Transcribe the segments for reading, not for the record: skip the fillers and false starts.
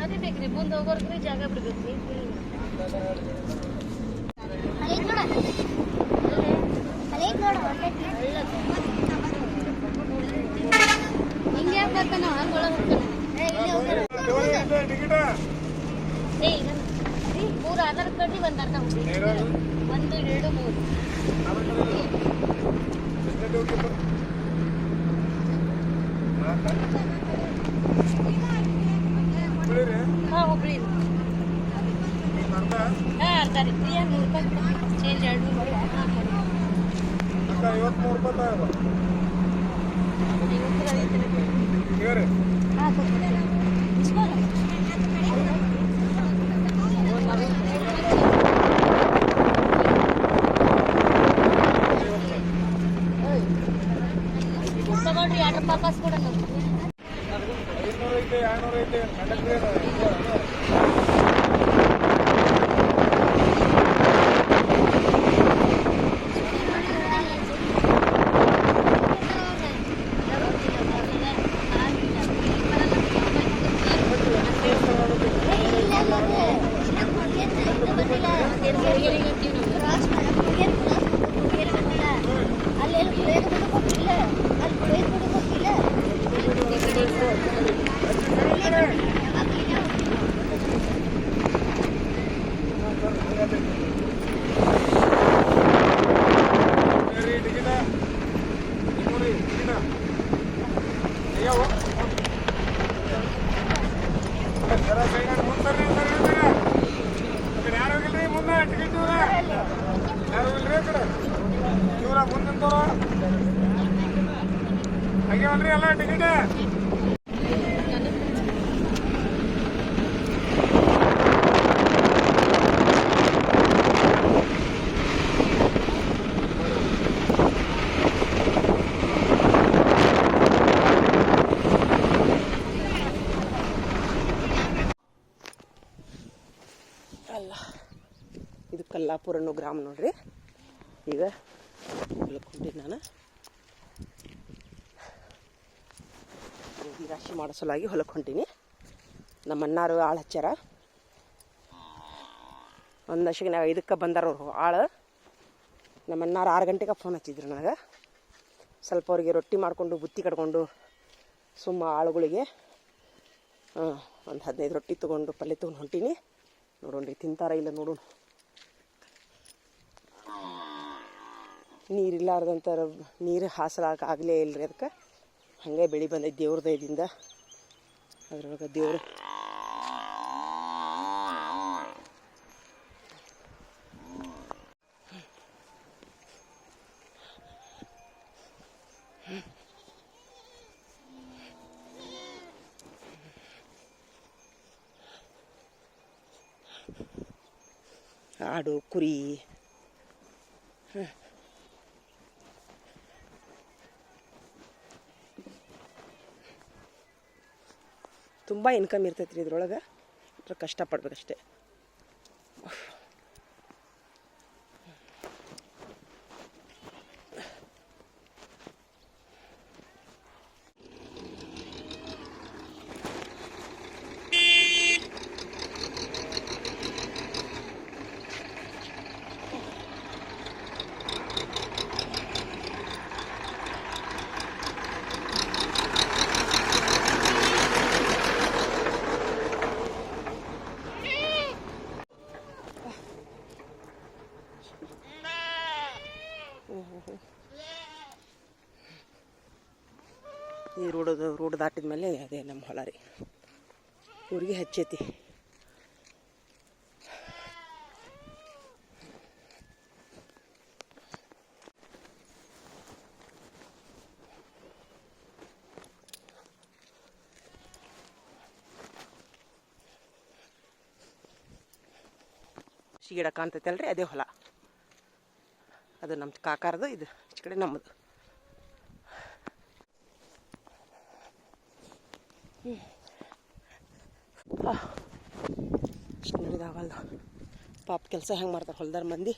ಅದೇ ಬೇಕ್ರಿ ಮುಂದೆ ಹೋಗೋರ್ಗ್ರಿ ಜಾಗ ಬಿಡ್ಬೇಕ್ರಿ ಹಿಂಗೆ ಬರ್ತಾನ ಮೂರು ಆಧಾರ್ ಕಾರ್ಡ್ ಒಂದು ಅರ್ಧ ಒಂದು ಎರಡು ಮೂರು ಹಾಂ ಹುಬ್ಳಿ ಅರ್ಧ ರೀ ₹300 ಚೇಂಜ್ 200 ತಗೊಳ್ರಿ ₹2 ಕಾಸು ಕೊಡೋಣ ಆಗ್ಯಾವಲ್ರಿ ಎಲ್ಲ ಟಿಕೆಟ್ ಅಲ್ಲ ಇದು ಕಲ್ಲಾಪುರ ಅನ್ನೋ ಗ್ರಾಮ ನೋಡ್ರಿ. ಈಗ ಹೊಲಕ್ಕೆ ನಾನು ರಾಶಿ ಮಾಡೋ ಸಲುವಾಗಿ ಹೊಲಕ್ಕೆ ಹೊಂಟೀನಿ. ನಮ್ಮ ಅಣ್ಣಾರು ಆಳು ಹಚ್ಚಾರ. ಒಂದು ವರ್ಷಕ್ಕೆ ನಾವು 5ಕ್ಕೆ ಬಂದಾರವ್ರು ಆಳು. ನಮ್ಮ ಅಣ್ಣಾರು 6 ಗಂಟೆಗೆ ಫೋನ್ ಹಚ್ಚಿದ್ರು ನನಗೆ. ಸ್ವಲ್ಪ ಅವ್ರಿಗೆ ರೊಟ್ಟಿ ಮಾಡಿಕೊಂಡು ಬುತ್ತಿ ಕಟ್ಕೊಂಡು ಸುಮ್ಮ ಆಳುಗಳಿಗೆ ಒಂದು 15 ರೊಟ್ಟಿ ತೊಗೊಂಡು ಪಲ್ಯ ತೊಗೊಂಡು ಹೊಂಟೀನಿ. ನೋಡೋಣ್ರಿ ತಿಂತಾರ ಇಲ್ಲ ನೋಡೋಣ. ನೀರಿಲ್ಲಾರ್ದಂಥ ನೀರು ಹಾಸಲಾಗಲೇ ಇಲ್ಲರಿ. ಅದಕ್ಕೆ ಹಾಗೆ ಬೆಳೆ ಬಂದೈತೆ ದೇವ್ರ ದಯದಿಂದ. ಅದ್ರೊಳಗೆ ದೇವರು ಆಡು ಕುರಿ ತುಂಬ ಇನ್ಕಮ್ ಇರ್ತೈತೆ ರೀ ಇದ್ರೊಳಗೆ. ಕಷ್ಟಪಡ್ಬೇಕಷ್ಟೆ. ಈ ರೋಡ್ ದಾಟಿದ ಮೇಲೆ ಅದೇ ನಮ್ಮ ಹೊಲ ರೀ. ಊರಿಗೆ ಹಚ್ಚೈತಿ. ಗಿಡ ಕಾಣ್ತೈತಲ್ರಿ ಅದೇ ಹೊಲ. ಅದು ನಮ್ಮ ಕಾಕಾರದು, ಇದು ಈ ಕಡೆ ನಮ್ಮದು. ಇಷ್ಟು ನೋಡಿದಾಗಲ್ಲ ಪಾಪ ಕೆಲಸ ಹೆಂಗೆ ಮಾಡ್ತಾರೆ ಹೊಲ್ದಾರ ಮಂದಿ.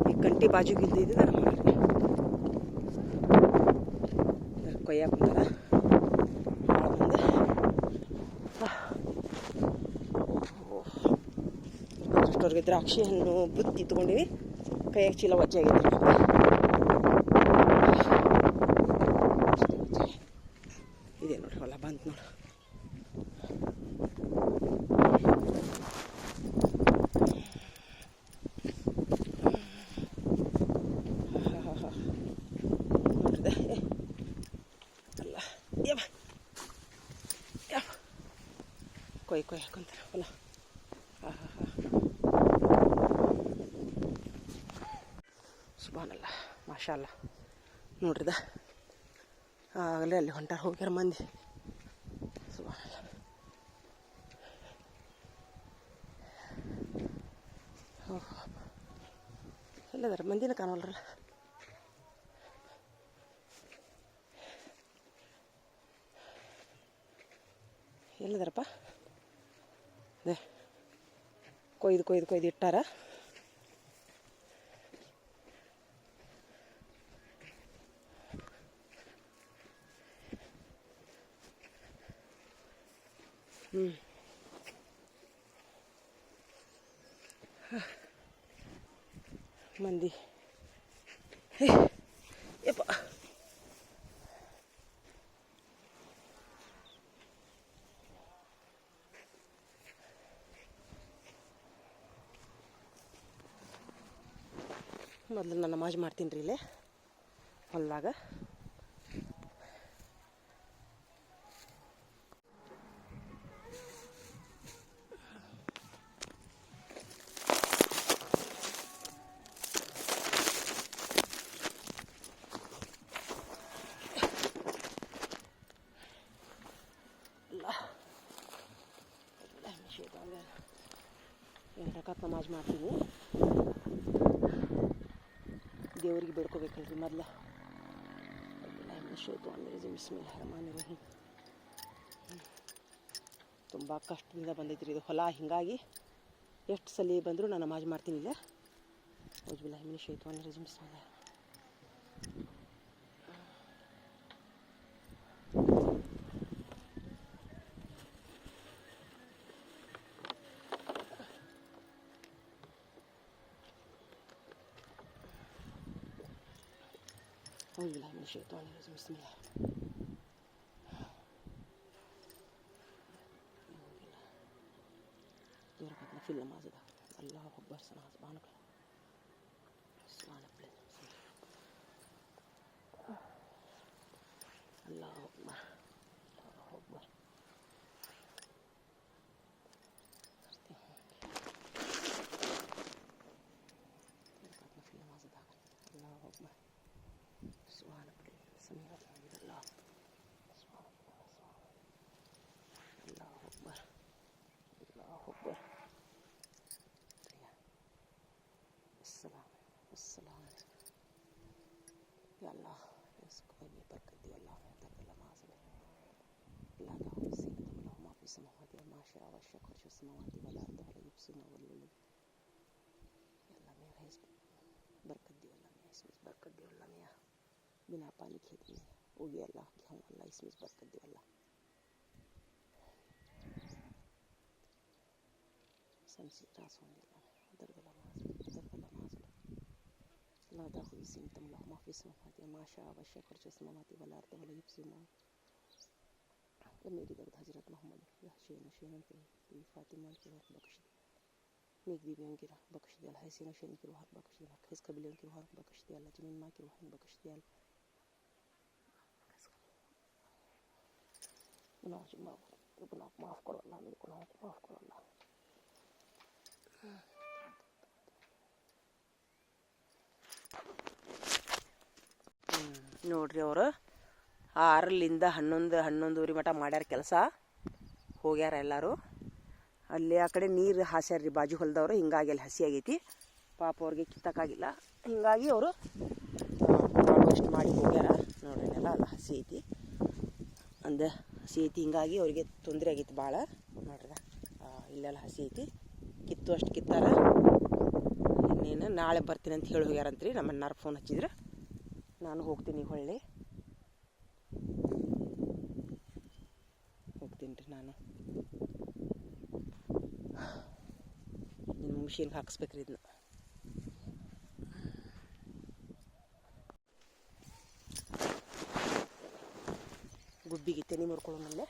ಈ ಕಂಟಿ ಬಾಜುಗೆ ಇದ್ದಿದ್ದ ನಮ್ಮ ಕೊಯ್ಯಾಕ ಬಂದಾರ. ಅಷ್ಟೊರ್ಗೆ ದ್ರಾಕ್ಷಿ ಹಣ್ಣು ಬುತ್ತಿ ತೊಗೊಂಡಿವಿ, ಕೈಯಾಗ ಚೀಲ ವಜ್ಜಾಗೈತಿ. ಇದೆ ನೋಡ್ರಿ ಹೊಲ ಬಂತು ನೋಡ್ರಿ. ನೋಡ್ರಿದೆ ಅಲ್ಲ ಯಮ್ಮ ಯಮ್ಮ ಕೊಯ್ ಹಾಕೊಂತಾರೆ ಹೊಲ. ಸುಬಾನಲ್ಲ ಮಾಷಾಲ್ಲ ನೋಡ್ರಿದ ಆಗಲೇ ಅಲ್ಲಿ ಹೊಂಟಾರ ಹೋಗ್ಯಾರ ಮಂದಿ. ಸುಬಾನಲ್ಲ ಎಲ್ಲದಾರ ಮಂದಿನ ಕಾಣವಲ್ರಲ್ಲ. ಎಲ್ಲದಾರಪ್ಪ? ಅದೇ ಕೊಯ್ದು ಇಟ್ಟಾರ. ಮಂದಿ ಯಪ್ಪ ಮೊದಲು ನಾನು ನಮಾಜ್ ಮಾಡ್ತೀನಿ ರೀ ಇಲ್ಲೇ ಹೊಲ್ದಾಗ. ರಕಾತ್ ನಮಾಜ್ ಮಾಡ್ತೀನಿ, ದೇವ್ರಿಗೆ ಬೇಡ್ಕೋಬೇಕಲ್ರಿ ಮೊದಲು. ತುಂಬ ಕಷ್ಟದಿಂದ ಬಂದೈತ್ರಿ ಇದು ಹೊಲ, ಹೀಗಾಗಿ ಎಷ್ಟು ಸಲ ಬಂದರೂ ನಾನು ನಮಾಜ್ ಮಾಡ್ತೀನಿ ಇಲ್ಲ. ಔಜುಬಿಲ್ಲಾಹಿಮಿನ ಶೈತಾನಿರ್ ರಜೀಮ್ ಬಿಸ್ಮಿಲ್ಲಾಹ್. أعوذ بالله من الشيطان الرجيم بسم الله. ركعتنا في النماز ده الله أكبر سبحانك الله سبحانك الله أكبر الله أكبر. ركعتنا في النماز ده الله أكبر سبحانك سميع الحمد لله سبحانك الله أكبر الله أكبر. السلام يا الله يسقني بركة يا الله تقبل معصمة لا دعوة سيدة له ما في السماوات وما شاء والشكر في السماوات والأرض ولا يبصرنا والولد يلا ميا حسب بركة دي الله ميا اسمه بركة دي الله ميا بنا पानी खेत में हो गया अल्लाह की हम अल्लाह इसमें बरकत दे अल्लाह समझ रासों दे दरगला माज़ لا داخل سمتم له ما في السماوات ما شاء والشكر في السماوات والأرض ولا يبصرنا मेरी दर्द हजरत मोहम्मद या शेन के फातिमा के हक बख्श दे नेक बीवियों की रूह बख्श दे अल्लाह हसीन शेन की रूह बख्श दे अल्लाह खिस कबीलों की रूह बख्श दे अल्लाह जमीन माँ की रूह बख्श दे अल्लाह गुनाह माफ़ करो अल्लाह मेरे गुनाहों को माफ़ करो अल्लाह. ನೋಡ್ರಿ ಅವರು 6ರಿಂದ 11 ಮಟ ಮಾಡ್ಯಾರ ಕೆಲಸ, ಹೋಗ್ಯಾರ ಎಲ್ಲರೂ. ಅಲ್ಲಿ ಆ ಕಡೆ ನೀರು ಹಾಸ್ಯಾರ ರೀ ಬಾಜು ಹೊಲದವ್ರು, ಹಿಂಗಾಗಿ ಅಲ್ಲಿ ಹಸಿ ಆಗೈತಿ. ಪಾಪ ಅವ್ರಿಗೆ ಕಿತ್ತಕ್ಕಾಗಿಲ್ಲ. ಹೀಗಾಗಿ ಅವರು ವೇಸ್ಟ್ ಮಾಡಿ ಹೋಗ್ಯಾರ. ನೋಡ್ರಿ ನೆಲ ಅಲ್ಲ ಹಸಿ ಐತಿ, ಅಂದ ಹಸಿ ಐತಿ, ಹಿಂಗಾಗಿ ಅವ್ರಿಗೆ ತೊಂದರೆ ಆಗೈತಿ ಭಾಳ. ನೋಡ್ರಿ ಇಲ್ಲೆಲ್ಲ ಹಸಿ ಐತಿ, ಕಿತ್ತು ಅಷ್ಟು ಕಿತ್ತಾರ. ಇನ್ನೇನು ನಾಳೆ ಬರ್ತೀನಿ ಅಂತ ಹೇಳಿ ಹೋಗ್ಯಾರಂತ್ರಿ. ನಮ್ಮ ಅಣ್ಣಾರು ಫೋನ್ ಹಚ್ಚಿದ್ರೆ ನಾನು ಹೋಗ್ತೀನಿ, ಹೊಳ್ಳಿ ಹೋಗ್ತೀನಿ ರೀ. ನಾನು ಇನ್ನು ಮಿಷಿನ್ಗೆ ಹಾಕಿಸ್ಬೇಕ್ರಿ ಇದನ್ನ. ಗುಬ್ಬಿಗೆ ತೆನಿ ಮುರ್ಕೊಳ್ಳೋನಲ್ಲೇ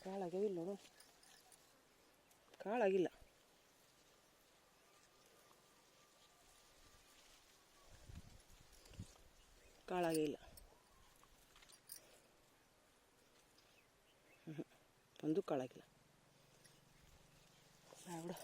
ಕಾಳಾಗ್ಯಾವಿಲ್ಲ ನೋಡು, ಕಾಳಾಗಿಲ್ಲ. ಕಾಳಾಗಿಲ್ಲ, ಒಂದು ಕಾಳಾಗಿಲ್ಲ. ಬಿಡು.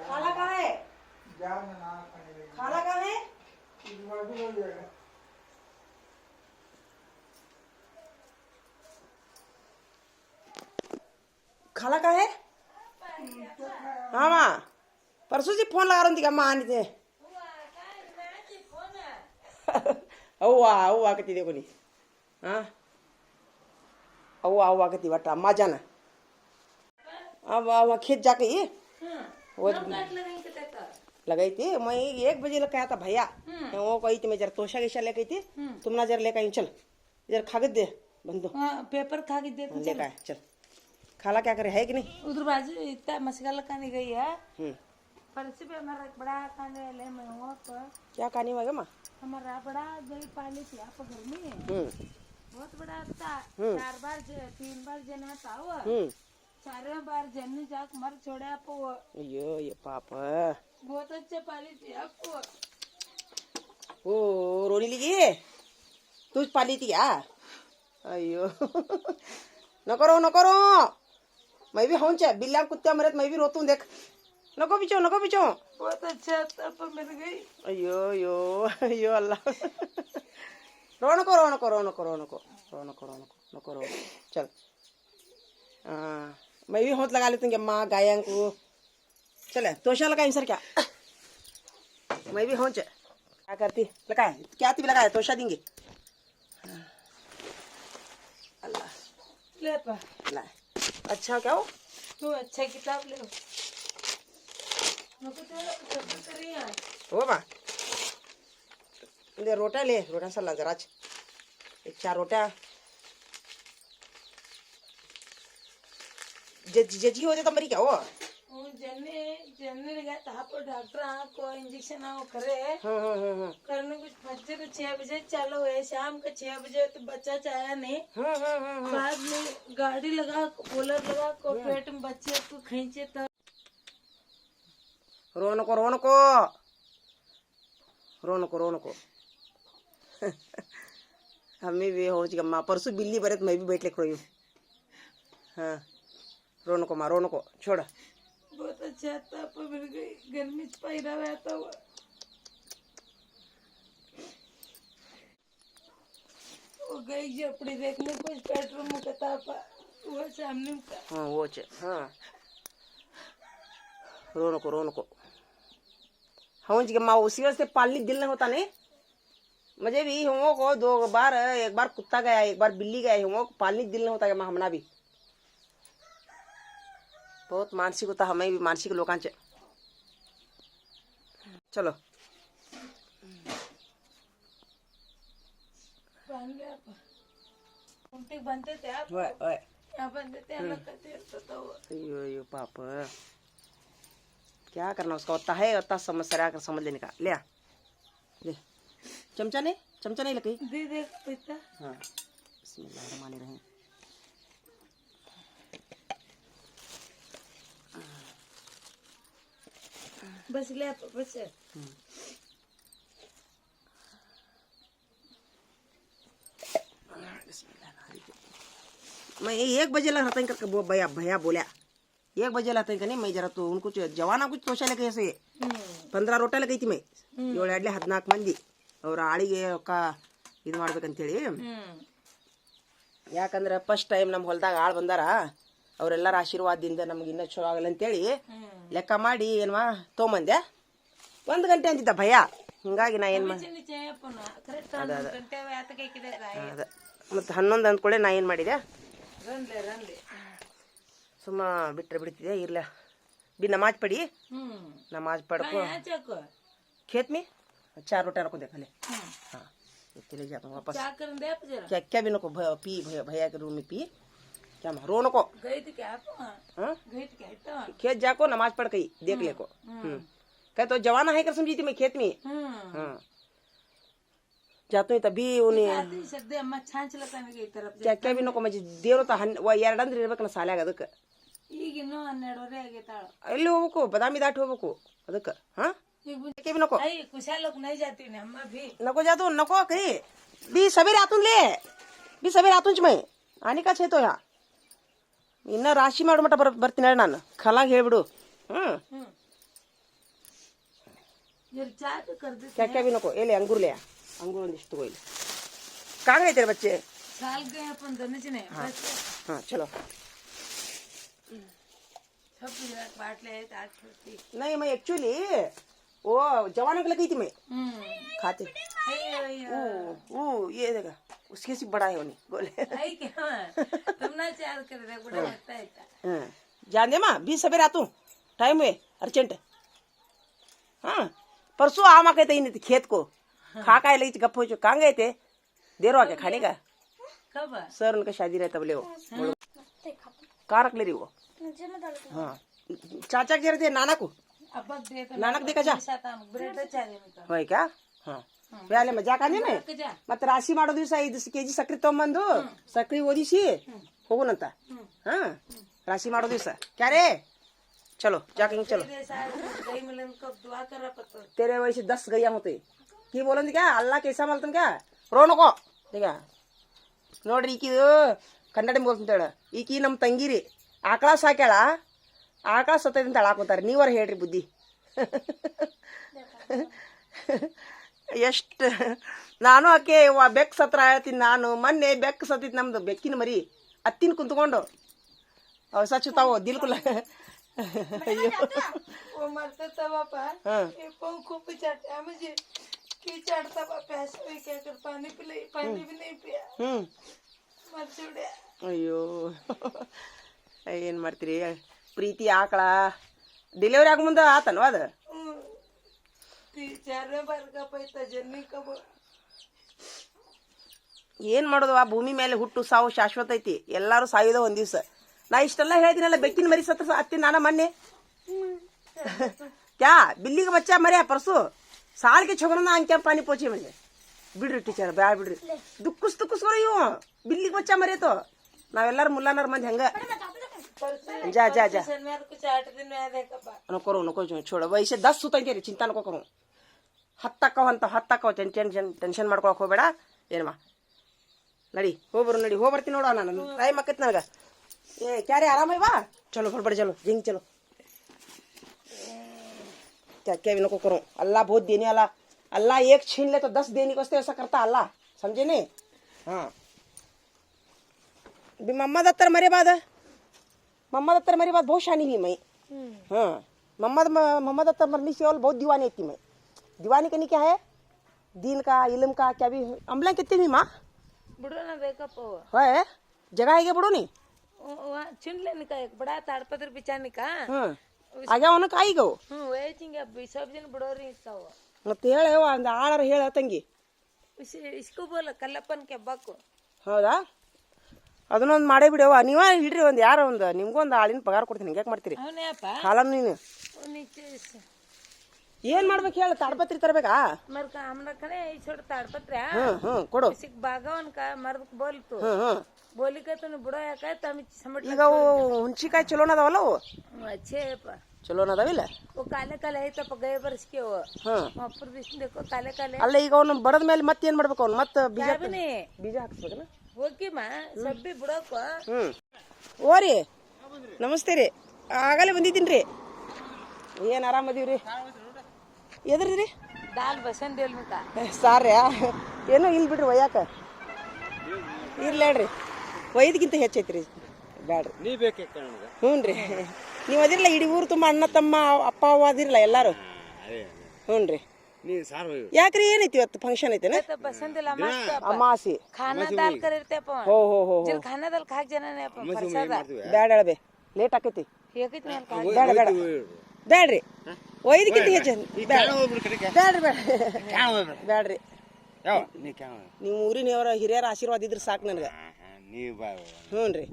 खाला कहाँ है? खाला कहाँ है? खाला कहाँ है? हाँ माँ, परसों जी फोन लगा रही थी अम्मा आनी थे. ಅವ್ವ ಆಗತ್ತಿದೆ ಕೊನಿ. ಹಾಂ ಅವ್ವ ಆಗತ್ತಿ ಒಟ್ಟು ಅಮ್ಮ ಜಾನ अव खेत जाके वो लगाई थी मैं 1 बजे लग था भैया. वो कही थी मैं जरा तोशा गिशा लेके थी, तुम ना जरा लेकर चल जरा खागत दे बंदो पेपर खा के दे लेकर आए चल. खाला क्या करे है कि नहीं? उधर बाजू इतना मसाला खाने गई है. परसी पे हमारा बड़ा खाने वाले में हुआ पर क्या कहानी हुआ माँ? हमारा बड़ा दही पाली थी आप घर में, बहुत बड़ा था. 3 बार जना था वो, 4 बार जन जाक मर छोड़े आपको. अयो ये पापा बहुत अच्छे पाली थी आपको. ओ रोनी लगी तुझ पाली थी क्या? अयो न करो मैं भी हूँ चे बिल्ला कुत्ते मरे मैं भी रोतू देख. नको बिचो बहुत अच्छा था पर मिल गई. अयो यो अयो अल्लाह. रो चल. मैं भी होत लगा लेती हूँ अम्मा गायं को. चले तोशा लगाए सर क्या? मैं भी होंच क्या करती लगाए क्या थी लगाए तोशा देंगे. अल्लाह ले पा ला अच्छा क्या हो तू अच्छा किताब ले नको तेरा सब करी है हो माँ. ले रोटा सला जरा 4 रोटा जजी हो जाता मरी क्या हो. जन्ने लगा था पर डॉक्टर को इंजेक्शन आओ करे. करने कुछ बच्चे को 6 बजे चालू है, शाम को 6 बजे तो बच्चा चाया नहीं. बाद में गाड़ी लगा कूलर लगा को पेट में बच्चे को खींचे तो रो नको हमें भी हो जी माँ. परसों बिल्ली बरे तो मैं भी बैठ ले खोई. हाँ रो नको छोड़. बहुत अच्छा था पर मिल गई गर्मी पहिरा हुआ था. गई झोपड़ी देखने कुछ बेडरूम में कता वो सामने का हाँ वो चे हाँ रो नको हाँ जी माँ उसी वजह से पालने दिल नहीं होता नहीं मुझे भी हुओं को दो बार एक बार कुत्ता गया एक बार बिल्ली गया हुओं को पालने दिल नहीं होता है हमना भी बहुत मानसिक होता हमें भी मानसिक लोकांचे चलो बांध गया उल्टी बनते थे आप ओए ओए यहाँ बनते थे अलग करते तो अयो पाप क्या करना उसका होता है उतना समझ समझ लेने का ले आ ले चमचा नहीं लगी दे दे पैसा हाँ बिस्मिल्लाहिर्रहमानिर्रहीम बस ले बस मैं 1 बजे लग रहता करके वो भैया भैया बोला 1 बजे लगता है नहीं मैं जरा तो उनको जवाना कुछ तोशा लेके ऐसे 15 रोಟ ಲಗೈತಿ ಮೈ 7 ಅಡ್ಲೆ 14 ಮಂದಿ ಅವ್ರ ಆಳಿಗೆ ರೊಕ್ಕ ಇದು ಮಾಡ್ಬೇಕಂತೇಳಿ ಯಾಕಂದ್ರೆ ಫಸ್ಟ್ ಟೈಮ್ ನಮ್ಮ ಹೊಲದಾಗ ಆಳು ಬಂದಾರ ಅವರೆಲ್ಲರ ಆಶೀರ್ವಾದದಿಂದ ನಮ್ಗೆ ಇನ್ನೂ ಚಲೋ ಆಗಲ್ಲ ಅಂತೇಳಿ ಲೆಕ್ಕ ಮಾಡಿ ಏನ್ವಾ ತೊಗೊಂಬಂದೆ 1 ಗಂಟೆ ಅಂತಿದ್ದ ಭಯ ಹಿಂಗಾಗಿ ನಾ ಏನು ಅದ ಮತ್ತು 11 ಅಂದ್ಕೊಳ್ಳೆ ನಾ ಏನು ಮಾಡಿದೆ ಸುಮ್ಮ ಬಿಟ್ಟರೆ ಬಿಡ್ತಿದ್ದೆ ಇರ್ಲ भी नमाज पढ़ी नमाज पढ़ को खेत में 4 रोटियां रखो देख ले हाँ चले जाता हूँ वापस क्या क्या भी नको पी भैया के रूम में पी क्या रो नको खेत जाको नमाज पढ़ गई देख ले को कह तो जवाना है कर समझी थी मैं खेत में हाँ जाता हूँ तभी उन्हें क्या क्या भी नको मैं देरो तो 2 ಅಂದ್ರೆ ಇರ್ಬೇಕಲ್ಲ ಸಾಲ್ಯಾಗ ಅದಕ್ಕೆ ಈಗಿನ್ನೂ 12 ಆಗೈತಾಳ ಎಲ್ಲಿ ಹೋಗ್ಬೇಕು ಬದಾಮಿ ದಾಟಿ ಹೋಗ್ಬೇಕು ಅದಕ್ಕೆ हाँ भी नको कुशा लोग नहीं जाती ना अम्मा भी नको जातो नको कही भी सवेरे आतून ले भी सवेरे आतून मैं आने का छे तो यहाँ इನ್ನ ರಾಶಿ ಮಾಡೋ ಮಟ್ಟ ಬರ್ತೀನಿ ಹೇಳಿ ನಾನು ಖಲಾಗ ಹೇಳ್ಬಿಡು क्या क्या भी नको ले अंगूर ले अंगूर ಒಂದಿಷ್ಟು ತಗೋ ಇಲ್ಲಿ कहाँ गए तेरे बच्चे साल गए अपन दोनों जने हाँ चलो सब बांट ले आज नहीं मैं एक्चुअली वो जवानों को लगी थी मैं खाते वो ये देखा उसके से बड़ा है उन्हें बोले तुम ना चार कर रहे बड़ा लगता है जान दे माँ 20 सवेरे आतू टाइम हुए अर्जेंट हाँ परसों आमा कहते ही नहीं थे खेत को खा का लगी गप हो जो कहाँ गए थे देर हो गया खाने का कब सर उनका शादी रहता बोले वो कहाँ रख ले रही वो हाँ चाचा कह रहे थे नाना को नानक देखा जा होय क्या हाँ ಬೇಲೆ ಮಜಾಕ್ ಅಂದೇನೆ ಮತ್ತೆ ರಾಶಿ ಮಾಡೋ ದಿವಸ 5 kg ಸಕ್ರೆ ತಗೊಂಬಂದು ಸಕ್ರೆ ಓದಿಸಿ ಹೋಗುನಂತ ಹಾ ರಾಶಿ ಮಾಡೋ ದಿವಸ ಕ್ಯಾರೆ चलो जाके चलो तेरे वैसे 10 गैया होते की बोलन क्या अल्लाह कैसा मलतन क्या रो नको देखा ನೋಡ್ರಿ ಈಕಿದು ಕನ್ನಡ ಬೋಲ್ತಾಳ ಈಕಿ ನಮ್ಮ ತಂಗಿರಿ ಆಕಳ ಸಾಕ್ಯಾಳ ಆಕಳ ಸತ್ತೈತೆ ಅಂತ ಹೇಳಾಕೋತಾರೆ ನೀವರ ಹೇಳ್ರಿ ಬುದ್ಧಿ ಎಷ್ಟು ನಾನು ಆಕೆ ಬೆಕ್ಕು ಸತ್ರ ಹೇಳ್ತೀನಿ ನಾನು ಮೊನ್ನೆ ಬೆಕ್ಕು ಸತ್ತಿತ್ತು ನಮ್ದು ಬೆಕ್ಕಿನ ಮರಿ ಹತ್ತಿನ ಕುಂತ್ಕೊಂಡು ಅವು ಸಚ್ಚುತ್ತಾವು ದಿಲ್ಕುಲ್ಲ अयो वो मरता था पापा ये पंखों पे चढ़ता मुझे की चढ़ता पापा ऐसे भी क्या कर पानी भी नहीं पिया मर चुड़िया अयो ಏನು ಮಾಡ್ತೀರಿ ಪ್ರೀತಿ ಆಕಳ ಡೆಲಿವರಿ ಆಗ ಮುಂದೆ ಆತನವ ಅದು 4 बार का पैसा जन्नी कब ಏನು ಮಾಡೋದು ಆ ಭೂಮಿ ಮೇಲೆ ಹುಟ್ಟು ಸಾವು ಶಾಶ್ವತ ಐತಿ ಎಲ್ಲರೂ ಸಾಯೋದ ಒಂದು ದಿವಸ ನಾ ಇಷ್ಟೆಲ್ಲ ಹೇಳ್ತೀನಲ್ಲ ಬೆಕ್ಕಿನ ಮರಿ ಸತ್ರ ಹತ್ತೀನಿ ನಾನು ಮೊನ್ನೆ क्या बिल्ली का बच्चा मरे परसों साल के छोकरों ना अंक पानी पहुंचे मुझे बिड्री टीचर ब्याड बिड्री दुक्कुस करो यू बिल्ली का बच्चा मरे तो नावेल्लार मुल्लानर मंद हंग जा जा जा कुछ 8 दिन में देखा नको छोड़ वैसे 10 सुतंगे रे चिंता नको करो ಹತ್ತಕ್ಕವ ಟೆನ್ಷನ್ ಮಾಡ್ಕೊಳಕ್ ಹೋಗ್ಬೇಡ ಏನಮ್ಮ ನಡಿ ನಡಿ ಬರ್ತೀನಿ ನೋಡೋ ನಾನು ಟೈಮ್ ಆಕೈತಿ ನನಗೆ ए क्या रे आराम है बा चलो फटफट चलो जिंग चलो क्या क्या भी नको करो अल्लाह बहुत देने वाला अल्लाह एक छीन ले तो 10 देने को ऐसा करता अल्लाह समझे नहीं हाँ मोहम्मद अत्तर मरे बाद बहुत शानी हुई मैं। हाँ मोहम्मद अत्तर मरने से और बहुत दीवानी थी मैं। दीवानी करनी क्या है, दीन का इल्म का क्या भी। अम्बला कितनी हुई माँ बुढ़ो ना देखा पो है जगह है क्या बड़ो नहीं। वहाँ चुन लेने का एक बड़ा ताड़पत्र बिछाने का। हाँ आगे ಅವನ ಕಾಯಿಗೋ ವೇಚಿಂಗ್ सब जन बुढ़ो रही इसका वो ಮತ್ತೆ ಹೇಳ ಒಂದು ಆಳರ ಹೇಳ ತಂಗಿ इसको बोला कल्लಪ್ಪನ್ ಕೆಬ್ಬಾಕು ಹೌದಾ ಅದನ್ನೊಂದು ಮಾಡೇ ಬಿಡವ ನೀವ ಇಡ್ರಿ ಒಂದು ಯಾರೋ ಒಂದು ನಿಮ್ಗೊಂದು ಆಳಿನ ಪಗಾರ ಕೊಡ್ತೀನಿ ಯಾಕೆ ಮಾಡ್ತೀರಿ ಅವನೇ ಅಪ್ಪ ಹಾಲನ್ನು ನೀನು नीचे ಏನ್ ಮಾಡ್ಬೇಕು ಹೇಳ ತಾಡ್ಪತ್ರಿ ತರಬೇಕಾ मर का हमरा कने ई छोड़ ताड़पत्र ಕೊಡು इसी बागवन का मर्द बोल तू बोली का तूने बुढ़ो या का तम समट ಈಗ ಅವು ಹುಣ್ಸಿಕಾಯಿ ಚಲೋನ ಅದಾವಲ್ಲ ಅವು अच्छे पा ಚಲೋನ ಅದಾವಿಲ್ಲ वो काले काले है तो गए वर्ष के वो ಹಾಂ ऊपर दिस देखो काले काले ಅಲ್ಲ ಈಗ ಅವನು ಬಡದ ಮೇಲೆ ಮತ್ತೆ ಏನ್ ಮಾಡ್ಬೇಕು ಅವ್ನು ಮತ್ತೆ ಬೀಜ बने ಬೀಜ ಹಾಕ್ಸ್ಬೇಕನ ಹೋಗಿ ಮಾ ಸಬ್ಬಿ बुढ़ो को ಓರಿ ನಮಸ್ತೆ ರೀ ಆಗಲೇ ಬಂದಿದ್ದೀನಿ ರೀ ಏನು ಆರಾಮದೀವ್ರಿ ಎದ್ರಿ दाल बसन देल में का ಸಾರ್ಯಾ ಏನೋ ಇಲ್ಲಿ ಬಿಡ್ರಿ ಒಯ್ಯಾಕ ಇರ್ಲಿ ಹೇಳ್ರಿ ಒಯ್ದಕ್ಕಿಂತ ಹೆಚ್ಚೈತ್ರಿ ಬ್ಯಾಡ್ರಿ ನೀ ಬೇಕೆ ಕಣಗ ಹ್ಞೂ ರೀ ನೀವು ಅದಿರಲ್ಲ ಇಡೀ ಊರು ತುಂಬ ಅಣ್ಣ ತಮ್ಮ ಅಪ್ಪ ಅವ್ವ ಅದಿರಲ್ಲ ಎಲ್ಲಾರು ಅದೇ ಹ್ಞೂ ರೀ ನೀ ಸಾರು ಯಾಕ್ರಿ ಏನೈತಿ ಇವತ್ತು ಫಂಕ್ಷನ್ ಐತೆನ तो बसन दिला मस्त ಅಮಾಸಿ खाना दाल करते अपन ಹೋ ಹೋ ಹೋ जिल खाना दाल खाक जना ने अपन प्रसाद ಬ್ಯಾಡ ಹೇಳಬೇ ಲೇಟ್ ಆಕೈತಿ ಏಕಿತ್ ಮೇಲೆ ಖಾ ಬೇಡ ಬೇಡ ಬ್ಯಾಡ್ರಿ ಒಯ್ದಕ್ಕಿಂತ ಹೆಚ್ಚು ಬ್ಯಾಡ ಬ್ಯಾಡ್ರಿ ಬೇಡ ಬ್ಯಾಡ್ರಿ ಯಾವ ನೀ ಕ್ಯಾವ ನೀವು ಊರಿನವರ ಹಿರಿಯರ ಆಶೀರ್ವಾದ ಇದ್ರೆ ಸಾಕು ನನಗೆ ನೀ ಬಾ ಹ್ಞೂ ರೀ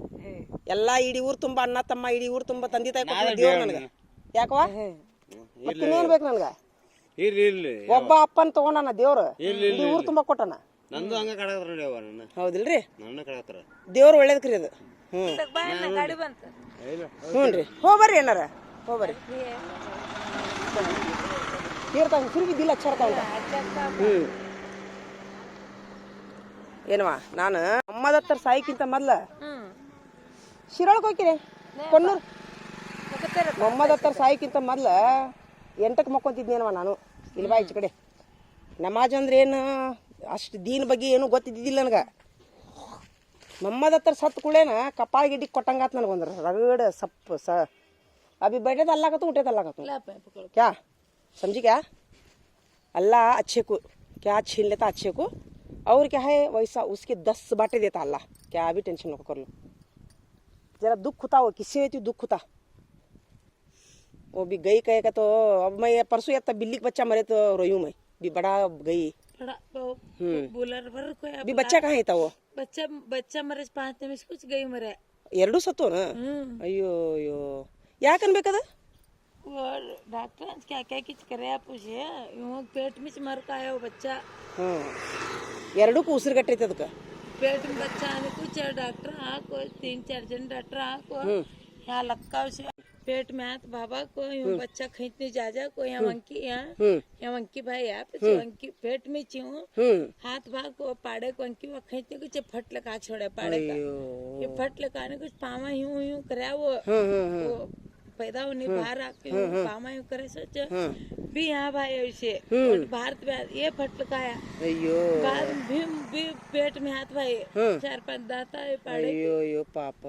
ಎಲ್ಲ ಇಡೀ ಊರು ತುಂಬ ಅಣ್ಣ ತಮ್ಮ ಇಡೀ ಊರು ತುಂಬ ತಂದೆ ತಾಯಿ ಕೊಟ್ಟಿರೋ ದೇವ್ರು ನನಗೆ ಯಾಕವ ಮತ್ತೆ ಇನ್ನೇನು ಬೇಕು ನನಗೆ ಇರ್ಲಿ ಇರ್ಲಿ ಒಬ್ಬ ಅಪ್ಪನ ತಗೊಂಡನ ದೇವ್ರು ಇಡೀ ಊರು ತುಂಬ ಕೊಟ್ಟನ ನಂದು ಹಂಗ ಕಡಾಕತ್ರ ನೋಡಿ ಅವ ನನ್ನ ಹೌದಿಲ್ರಿ ನನ್ನ ಕಡಾಕತ್ರ ದೇವ್ರು ಒಳ್ಳೇದಕ್ರಿ ಅದು ಹ್ಞೂ ಬಾಯನ್ನ ಗಾಡಿ ಬಂತ ಹ್ಞೂ ರೀ ಹೋಗ್ಬರ್ರಿ ಏನಾರ ಹೋಗ್ಬರ್ರಿ ತೀರ್ತಾವ ತಿರುಗಿದ್ದಿಲ್ಲ ಹಚ್ಚಾರ್ತಾವ ಹ್ಞೂ ಏನವ ನಾನು ಮೊಹಮ್ಮದ್ ಅತ್ತರ್ ಸಾಯಿಕ್ಕಿಂತ ಮೊದ್ಲ ಶಿರಾಳಕ್ಕೆ ಹೋಗಿರಿ ಕೊನ್ನೂರು ಮೊಹಮ್ಮದ್ ಅತ್ತರ್ ಸಾಯಿಕ್ಕಿಂತ ಮೊದ್ಲ 8ಕ್ಕೆ ಮಕ್ಕೊಂತಿದ್ನೇನವ ನಾನು ಇಲ್ವಾ ಈಚೆ ಕಡೆ ನಮಾಜ್ ಅಂದ್ರೆ ಏನು ಅಷ್ಟು ದೀನ್ ಬಗ್ಗೆ ಏನೂ ಗೊತ್ತಿದ್ದಿದ್ದಿಲ್ಲ ನನಗೆ ಮೊಹಮ್ಮದ್ ಅತ್ತರ್ ಸತ್ತು ಕೂಡೇನ ಕಪಾಳ ಗಿಡ್ಡಿಗೆ ಕೊಟ್ಟಂಗಾತ್ ನನಗೊಂದ್ರೆ ರಗಡ ಸಪ್ಪು अभी बैठे तो अल्लाह का तो उठे तो अल्लाह का तो क्या समझी क्या अल्लाह अच्छे को क्या छीन लेता अच्छे को और क्या है वैसा उसके 10 बाटे देता अल्लाह क्या अभी टेंशन नको कर लो जरा दुख होता वो किसी में दुख होता वो भी गई कहेगा तो अब मैं परसों या तब बिल्ली का बच्चा मरे तो रोयूं मैं भी बड़ा गई बोलर भर कोई भी बच्चा कहाँ था वो बच्चा मरे 5 दिन कुछ गई मरे ಎರಡು ಸತ್ತೋನ ಅಯ್ಯೋ ಅಯ್ಯೋ ಯಾಕೆ ಅನ್ಬೇಕದ डॉक्टर क्या क्या कुछ करे पूछे पेट में मर का आया वो बच्चा ಎರಡಕ್ಕೂ ಉಸಿರುಗಟ್ಟೈತೆ ಅದಕ್ಕೆ पेट में बच्चा आने कुछ डॉक्टर को 3-4 जन डॉक्टर को यहाँ लक्का से पेट में हाथ बाबा को यूं बच्चा खींचने जा को यहाँ वंकी भाई आप वंकी पेट में चिऊ हाथ भाग को पाड़े को वंकी वो खींचने कुछ फट लगा छोड़े पाड़े का ये फट लगाने कुछ पामा यूं यूं करे वो पैदा होने बाहर आके पामा यूं करे सोच भी यहाँ भाई ऐसे भारत में ये फट लगाया ಅಯ್ಯೋ बाद भी पेट में हाथ भाई 4-5 दाता है पाड़े ಅಯ್ಯೋ ಅಯ್ಯೋ ಪಾಪ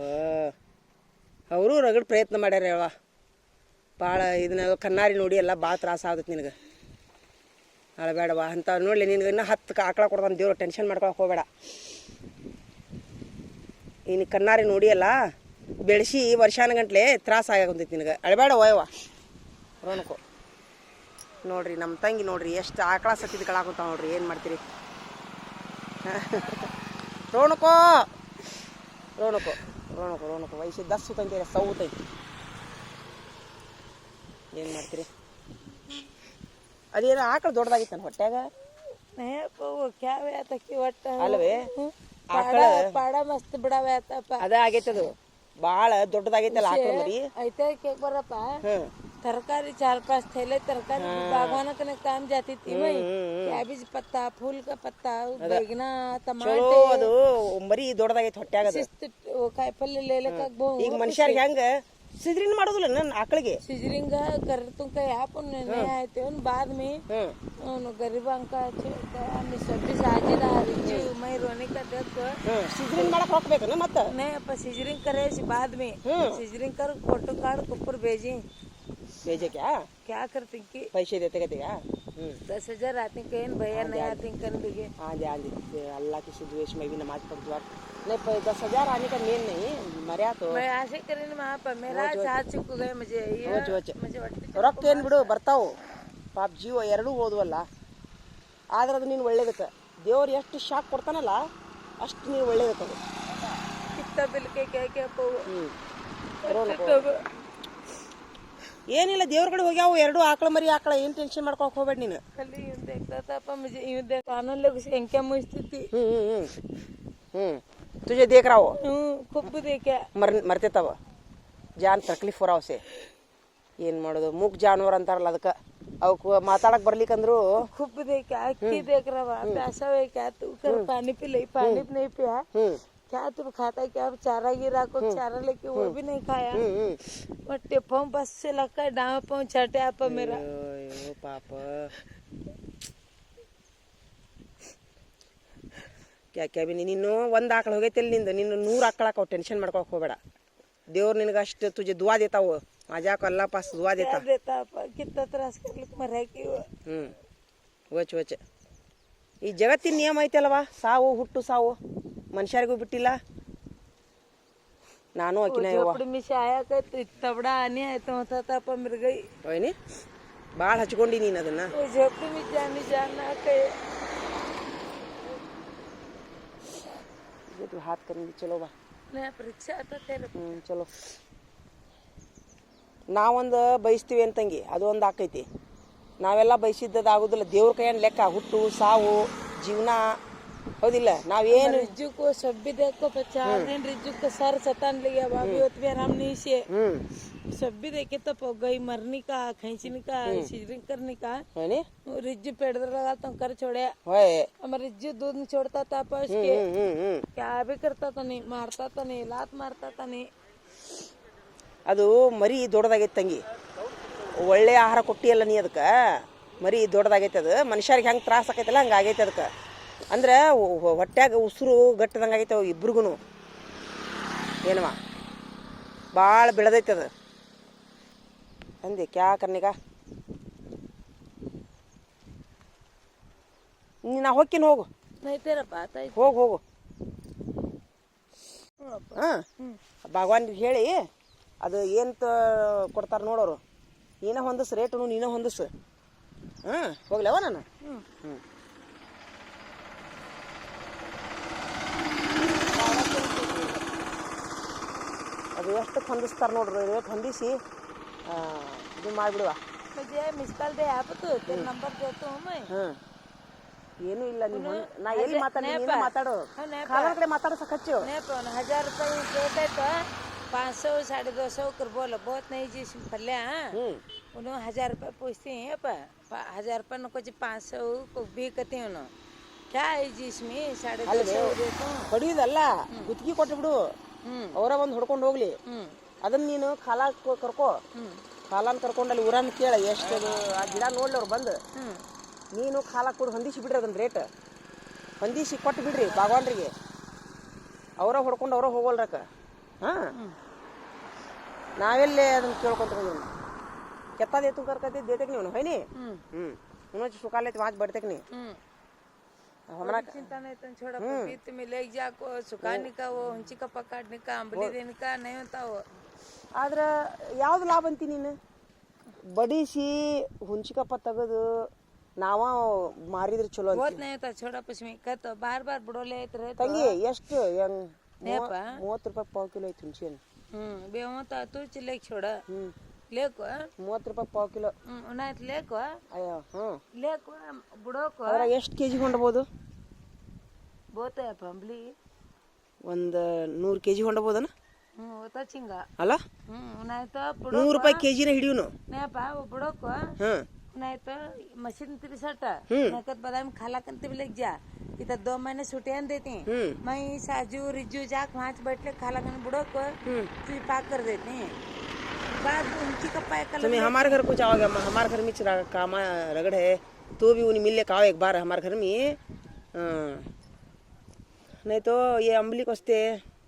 ಅವರು ರಗಡ್ ಪ್ರಯತ್ನ ಮಾಡ್ಯಾರ ಹೇಳವ ಭಾಳ ಇದನ್ನೆಲ್ಲ ಕಣ್ಣಾರಿ ನೋಡಿ ಎಲ್ಲ ಭಾಳ ತ್ರಾಸ ಆಗತ್ತೆ ನಿನಗೆ ಅಳಬೇಡವ ಅಂತ ನೋಡಲಿ ನಿನಗೆ ಇನ್ನೂ 10 ಆಕಳ ಕೊಡ್ತಾನೆ ದೇವ್ರು ಟೆನ್ಷನ್ ಮಾಡ್ಕೊಳಕ್ಕೆ ಹೋಗಬೇಡ ಇನ್ನು ಕಣ್ಣಾರಿ ನೋಡಿ ಅಲ್ಲ ಬೆಳೆಸಿ ವರ್ಷಾನಗಂಟ್ಲೆ ತ್ರಾಸ ಆಗಾಕೊಂತೈತಿ ನಿನಗೆ ಅಳಬೇಡ ಹೋಯವ ರೋಣಕು ನೋಡ್ರಿ ನಮ್ಮ ತಂಗಿ ನೋಡ್ರಿ ಎಷ್ಟು ಆಕಳ ಸತ್ತಿದ ಕಳಾಕೊಂತಾವ ನೋಡ್ರಿ ಏನು ಮಾಡ್ತೀರಿ ರೋಣಕೋ ರೋಣಕೋ ರೋಣಕೋ ರೋಣಕೋ ವಯಸ್ಸು 10 ತಂದಿರ ಸೌತೈತಿ ಏನು ಮಾಡ್ತೀರಿ ಅದೇನು ಆಕಳ ದೊಡ್ಡದಾಗಿತ್ತು ನನ್ನ ಹೊಟ್ಯಾಗ क्या हुआ था कि वट ಅಲ್ವೇ पाड़ा मस्त बड़ा हुआ था ಅದ ಆಗೈತೆ ಅದು ಭಾಳ ದೊಡ್ಡದಾಗೈತಲ್ಲ ಆಕಳ ಮರಿ ऐसे के बरप ಹ್ಮ್ तरकारी 4-5 थैले तरकारी बागवान के काम जाती थी मैं कैबेज पत्ता फूल का पत्ता बैगना ಚಲೋ टमाटर ಅದು ಮರಿ ದೊಡ್ಡದಾಗೈತೆ ಹೊಟ್ಯಾಗ ಅದು शिस्त वो कायपल्ले ले लेकर ಈಗ ಮನುಷ್ಯರಿಗೆ ಹೆಂಗ ಸಿದ್ರಿನ ಮಾಡೋದಿಲ್ಲ ನನ್ನ ಆಕಳಿಗೆ. सिजरिंग करतो का या पण नाही आहे ते बाद में गरिबांका आम्ही 26 आजीला रिजू मै रोने का देखो ಸಿದ್ರಿನ ಮಾಡಕ್ ಹೋಗ್ಬೇಕನ ಮತ್ತೆ. नहीं अपन सिजरिंग करे बाद में सिजरिंग कर फोटो कार्ड ऊपर भेजे भेजे क्या करते कि पैसे देते कहते क्या 10,000 आते कहीं भैया नहीं आते कर देंगे. हाँ दे अल्लाह की सिद्वेश में भी नमाज पढ़ दुआ नहीं 10,000 आने का मेन नहीं मर्या तो मैं ऐसे करें वहाँ पर मेरा साथ चुक गए मुझे मुझे ರೊಕ್ಕ ಏನು ಬಿಡು ಬರ್ತಾವು ಪಾಪ ಜೀವ ಎರಡೂ ಹೋದ್ವಲ್ಲ. ಆದ್ರೆ ಅದು ನೀನು ಒಳ್ಳೇದಕ್ಕೆ ದೇವ್ರು ಎಷ್ಟು ಶಾಕ್ ಕೊಡ್ತಾನಲ್ಲ ಅಷ್ಟು ನೀನು ಒಳ್ಳೇದಕ್ಕೆ ಅದು. कितना बिल के क्या ಏನಿಲ್ಲ ದೇವ್ರ ಕಡೆ ಹೋಗ್ಯಾವು ಎರಡು ಆಕಳ ಮರಿ ಆಕಳ ಏನು ಟೆನ್ಷನ್ ಮಾಡ್ಕೊಳಕ್ ಹೋಗ್ಬೇಡ ನೀನು. खाली यूं देखता था पर मुझे यूं देख आनंद लोग संख्या मुझती थी. तुझे देख रहा हो खूब देखा ಮರ್ತೆ ತವ ಜಾನ್ ತಕ್ಲೀಫ್ ಹೊರ ಅವಸೆ ಏನು ಮಾಡೋದು ಮೂಕ್ ಜಾನುವಾರು ಅಂತಾರಲ್ಲ ಅದಕ್ಕೆ ಅವಕ್ಕೆ ಮಾತಾಡಕ್ ಬರ್ಲಿಕ್ಕಂದ್ರು खूब देखा की देख रहा वहाँ पे ऐसा है क्या तू कर पानी पी ले पानी नहीं पिया क्या तू खाता क्या चारा गिरा को चारा लेके वो भी नहीं खाया और टिप्पों बस से लगा डांव पाँव छटे आप मेरा ಅಯ್ಯೋ ಪಾಪ ಕ್ಯಾ ಬಿ ನೀನು ಒಂದು ಆಕಳ ಹೋಗೈತಿಲ್ಲ ನಿಂದು ನಿನ್ನ 100 ಆಕಳಾಕವು ಟೆನ್ಷನ್ ಮಾಡ್ಕೊಳಕ್ ಹೋಗ್ಬೇಡ. ದೇವ್ರು ನಿನಗೆ ಅಷ್ಟು ತುಜೆ ದುವಾ ದೇತಾವು माझ्याक अल्लाह पास दुआ देता कितना त्रास करलिक मरे की ವಚ್ ವಚ್ ಈ ಜಗತ್ತಿನ ನಿಯಮ ಐತಲ್ವಾ ಸಾವು ಹುಟ್ಟು ಸಾವು ಮನುಷ್ಯರಿಗೂ ಬಿಟ್ಟಿಲ್ಲ. ನಾನು ಅಕಿನ झोपड़ी में से आया कर तो इतना बड़ा आने आया तो होता था पर मर गई ಹೋಯ್ನಿ ಭಾಳ ಹಚ್ಕೊಂಡಿ ನೀನು ಅದನ್ನ. वो झोपड़ी में जाना कहे तू हाथ करेंगे चलो बा नया परीक्षा आता तेरे ಚಲೋ ನಾವೊಂದು ಬಯಸ್ತೀವಿ ಅಂತಂಗಿ ಅದು ಒಂದು ಆಕೈತಿ. ನಾವೆಲ್ಲ ಬಯಸಿದ್ದದು ಆಗೋದಿಲ್ಲ. ದೇವ್ರ ಕೈಯನ್ನು ಲೆಕ್ಕ ಹುಟ್ಟು ಸಾವು ಜೀವನ ಹೌದಿಲ್ಲ. ನಾವೇನು रिज्जू को सब भी देखो 50 दिन रिज्जू का सर सतान लिया भाभी होती भी आराम नहीं से सब भी देखे तो गई मरने का खींचने का सिजरिंग करने का होनी रिज्जू पेड़ लगा तो कर छोड़े होय हमारे रिज्जू दूध नहीं छोड़ता था पर उसके क्या भी करता तो नहीं मारता तो नहीं लात मारता तो नहीं. ಅದು ಮರಿ ದೊಡ್ಡದಾಗೈತೆ ತಂಗಿ. ಒಳ್ಳೆ ಆಹಾರ ಕೊಟ್ಟಿಯಲ್ಲ ನೀ ಅದಕ್ಕೆ ಮರಿ ದೊಡ್ಡದಾಗೈತೆ. ಅದು ಮನುಷ್ಯರಿಗೆ ಹೆಂಗೆ ತ್ರಾಸ ಆಕೈತಲ್ಲ ಹಂಗೆ ಆಗೈತೆ ಅದಕ್ಕೆ. ಅಂದ್ರೆ ಹೊಟ್ಯಾಗ ಉಸಿರು ಗಟ್ಟದಂಗೆ ಆಗೈತೆ ಅವು ಇಬ್ರಿಗೂ. ಏನವ ಭಾಳ ಬೆಳೆದೈತೆ ಅದು ಅಂದೆ ಕ್ಯಾ ಕರ್ನಿಗ ನಾ ಹೋಗ್ತೀನಿ ಹೋಗು नहीं तेरा बात है ಹೋಗು ಹಾಂ ಭಗವಾನ್ಗೆ ಹೇಳಿ ಅದು ಏನು ಕೊಡ್ತಾರೆ ನೋಡೋರು ನೀನೇ ಹೊಂದಿಸ್ ರೇಟು ನೀನೇ ಹೊಂದಿಸ್. ಹಾಂ ಹೋಗ್ಲವ ನಾನು ಅದು ಎಷ್ಟಕ್ಕೆ ಹೊಂದಿಸ್ತಾರೆ ನೋಡ್ರಿ ರೇಟ್ ಹೊಂದಿಸಿ ಇದು ಮಾಡಿಬಿಡುವ. मुझे मिस कॉल दे आप तो तेरा नंबर देता हूँ मैं. ಹಾಂ ಏನೂ ಇಲ್ಲ ನೀವು ನಾ ಎಲ್ಲಿ ಮಾತಾಡಿ ಮಾತಾಡು ಖಾಲ ಕಡೆ ಮಾತಾಡೋ ಸಖಚ್ಚು. नहीं पर 1000 रुपये देते तो 500 250 कर बोलो बहुत नहीं जी पल्ले. हाँ उन्होंने 1000 रुपये पूछते हैं पर 1000 रुपये न कुछ 500 को भी कहते हैं उन्होंने क्या है जी इसमें 250 देता हूँ. ಹೊಡಿಯೋದಲ್ಲ ಗುತ್ತಿಗೆ ಕೊಟ್ಟುಬಿಡು ಅವರ ಬಂದು ಹೊಡ್ಕೊಂಡು ಹೋಗ್ಲಿ. ಅದನ್ನ ನೀನು ಖಾಲ ಕರ್ಕೋ ಖಾಲಾನ ಕರ್ಕೊಂಡು ಅಲ್ಲಿ ಊರನ್ನ ಕೇಳ ಎಷ್ಟು ಆ ಗಿಡ ನೋಡ್ಲಿ ಅವ್ರು ಬಂದು ನೀನು ಖಾಲ ಕೊಡು ಹೊಂದಿಸಿ ಬಿಡ್ರಿ ಅದನ್ನ ರೇಟ್ ಹೊಂದಿಸಿ ಕೊಟ್ಟು ಬಿಡ್ರಿ ಭಗವಾನ್ರಿಗೆ. ಅವರ ಹೊಡ್ಕೊಂಡು ಅವರ ಹೋಗೋಲ್ರಕ್ಕ. ಹಾಂ ನಾವೆಲ್ಲೇ ಅದನ್ನ ಕೇಳ್ಕೊಂತ ಹೋಗಿ ಕೆತ್ತ ದೇತು ಕರ್ಕತಿ ದೇತಕ್ಕೆ ನೀವು ಹೊಯ್ನಿ उन्होंने सुखा लेते वहाँ बैठते कि नहीं हमारा चिंता नहीं तो छोड़ा पीत में ले जा को सुखाने का वो हुंची का पकड़ने का अंबली देने का नहीं होता वो. ಆದ್ರೆ ಯಾವ್ದು ಲಾಭ ಅಂತಿ ನೀನು ಬಡಿಸಿ ಹುಂಚಿಕಪ್ಪ ತೆಗೆದು ನಾವ ಮಾರಿದ್ರೆ ಚಲೋ ಅಂತ. बहुत नहीं होता छोड़ा पश्चिमी का तो बार बार बुड़ोले रहे ತಂಗಿ ಎಷ್ಟು ಹೆಂಗ್ 30 ರೂಪಾಯಿ ಪಾವ್ ಕಿಲೋ ಐತಿ ಹುಂಚಿ ಹಣ್ಣು. बेवता तू चिल्ले छोड़ा लेको 30 ರೂಪಾಯಿ ಪಾವ್ ಕಿಲೋ उन्हें लेको ಅಯ್ಯೋ ಹ್ಞೂ लेको बुड़ो को ಅದ್ರಾಗ ಎಷ್ಟು ಕೆಜಿ ಕೊಂಡ್ಬೋದು? बहुत है पंबली ಒಂದು 100 ಕೆಜಿ ಕೊಂಡ್ಬೋದನ होता चिंगा ಅಲ್ಲ उन्हें तो 100 ರೂಪಾಯಿ ಕೆಜಿನ ಹಿಡಿಯುನು. नहीं पा वो बुड़ो को ಹಾಂ नहीं तो मशीन 63 नकद बादाम खाला करते भी लग जा इधर 2 महीने छुट्टियां देते हैं. मैं साजू रिजू जाक वहाँ बैठ ले खाला करने बुढ़ो को पाक कर देते हैं. बाद ऊंची का पाए कल तुम्ही हमारे घर कुछ आओगे हमारे घर में काम रगड़ है तो भी उन्हें मिलने का आओ एक बार हमारे घर में नहीं तो ये अम्बली कोस्ते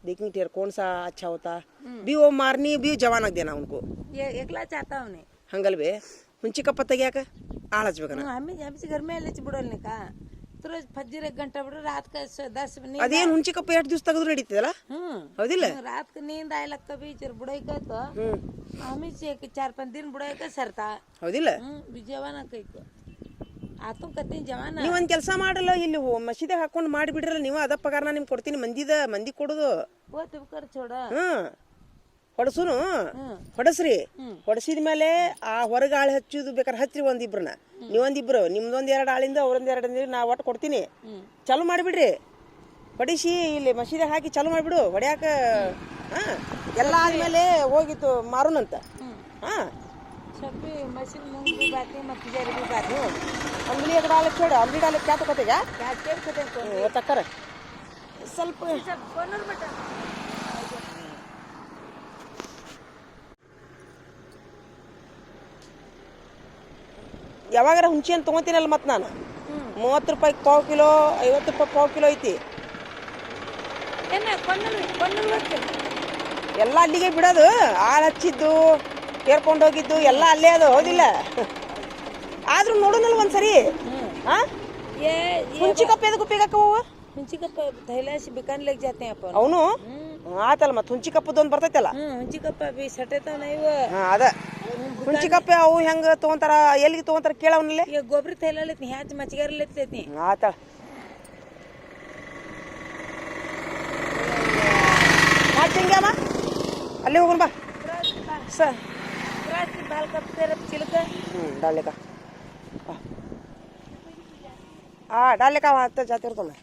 देखेंगे तेरे कौन सा अच्छा होता भी वो मारनी भी जवान देना उनको ये एकला चाहता उन्हें हंगल बे हुंची कप ತೆಗಿಯಾಕ ಆಳ ಹಚ್ಬೇಕನ हमें घर में ले बिड़ोल्ने का तो रोज फज्जर 1 घंटा बिड़ो रात का 10 नींद ಅದೇನು ಹುಂಚಿ ಕಪ್ಪ ಎಷ್ಟು ದಿವಸ ತೆಗೆದ್ರು ನಡೀತದಲ್ಲ ಹೌದಿಲ್ಲ रात का नींद आए लग कभी चिर बुढ़ाई का तो हमें से 4-5 दिन बुढ़ाई का सरता ಹೌದಿಲ್ಲ जवाना कई को आ तो कहते जवाना ನೀವು ಒಂದು ಕೆಲಸ ಮಾಡಲ್ಲ ಇಲ್ಲಿ ಮಸೀದೆ ಹಾಕೊಂಡು ಮಾಡಿಬಿಡ್ರಲ್ಲ ನೀವು ಅದ ಪಗಾರನ ನಿಮ್ಗೆ ಕೊಡ್ತೀನಿ ಮಂದಿ ಕೊಡೋದು वो तुम कर छोड़ा ಹೊಡಸುನು ಹೊಡಸ್ರಿ ಹೊಡಸಿದ ಮೇಲೆ ಆ ಹೊರಗೆ ಆಳು ಹಚ್ಚುದು ಬೇಕಾದ್ರೆ ಹಚ್ಚ್ರಿ ಒಂದಿಬ್ರನ್ನ ನೀವೊಂದಿಬ್ರು ನಿಮ್ದೊಂದ್ 2 ಆಳಿಂದ ಅವ್ರೊಂದ್ 2 ನಾ ಒಟ್ಟು ಕೊಡ್ತೀನಿ ಚಾಲು ಮಾಡಿಬಿಡ್ರಿ ಹೊಡಿಸಿ ಇಲ್ಲಿ ಮಸೀದೆ ಹಾಕಿ ಚಾಲು ಮಾಡಿಬಿಡು ಹೊಡ್ಯಾಕ ಎಲ್ಲ ಆದ್ಮೇಲೆ ಹೋಗಿತ್ತು ಮಾರುನಂತ छब्बी मशीन मूंग भी बात है मत जरी भी बात है अंगली एक डाले छोड़ अंगली डाले क्या तो कतेगा क्या क्या कहते हैं वो तक्कर ಸ್ವಲ್ಪ सब कॉर्नर बटा ಯಾವಾಗಾರ ಹುಂಚಿ ಅಂತ ತಗೋತೀನಲ್ಲ ಮತ್ತೆ ನಾನು 30 ರೂಪಾಯಿ ಪಾವು ಕಿಲೋ 50 ರೂಪಾಯಿ ಪಾವು ಕಿಲೋ ಐತಿ ಏನ ಕಣ್ಣಲ್ಲಿ ಬರ್ತದೆ ಎಲ್ಲ ಅಲ್ಲಿಗೆ ಬಿಡೋದು ಆಳು ಹಚ್ಚಿದ್ದು ಕೇರ್ಕೊಂಡು ಹೋಗಿದ್ದು ಎಲ್ಲ ಅಲ್ಲೇ ಅದು ಹೌದಿಲ್ಲ ಆದ್ರೂ ನೋಡೋನಲ್ಲ ಒಂದ್ಸರಿ ये ಹುಂಚಿ ಕಪ್ಪೆ ಎದಕ್ಕೆ ಉಪಯೋಗಕ್ಕವು हुंची का थैला से बिकान लेके जाते हैं अपन ಅವನು ಆತಲ್ಲ ಮತ್ತೆ ಹುಂಚಿ ಕಪ್ಪದೊಂದು ಬರ್ತೈತಲ್ಲ हुंची का भी सटे तो नहीं वो ಅದ ಹುಂಚಿ ಕಪ್ಪೆ ಅವು ಹೆಂಗ ತಗೊಂತಾರ ಎಲ್ಲಿಗೆ ತಗೊಂತಾರ ಕೇಳವನಲ್ಲಿ ये गोबरी थैला लेते हैं हाथ मचगर लेते हैं ಆತ ಮಾಚಂಗ್ಯಾಮ ಅಲ್ಲಿ ಹೋಗೋಣ ಬಾ ಸರ್ बाल कब तेरे छिलका डालने का हाँ डालने का वहाँ तक जाते हो तो मैं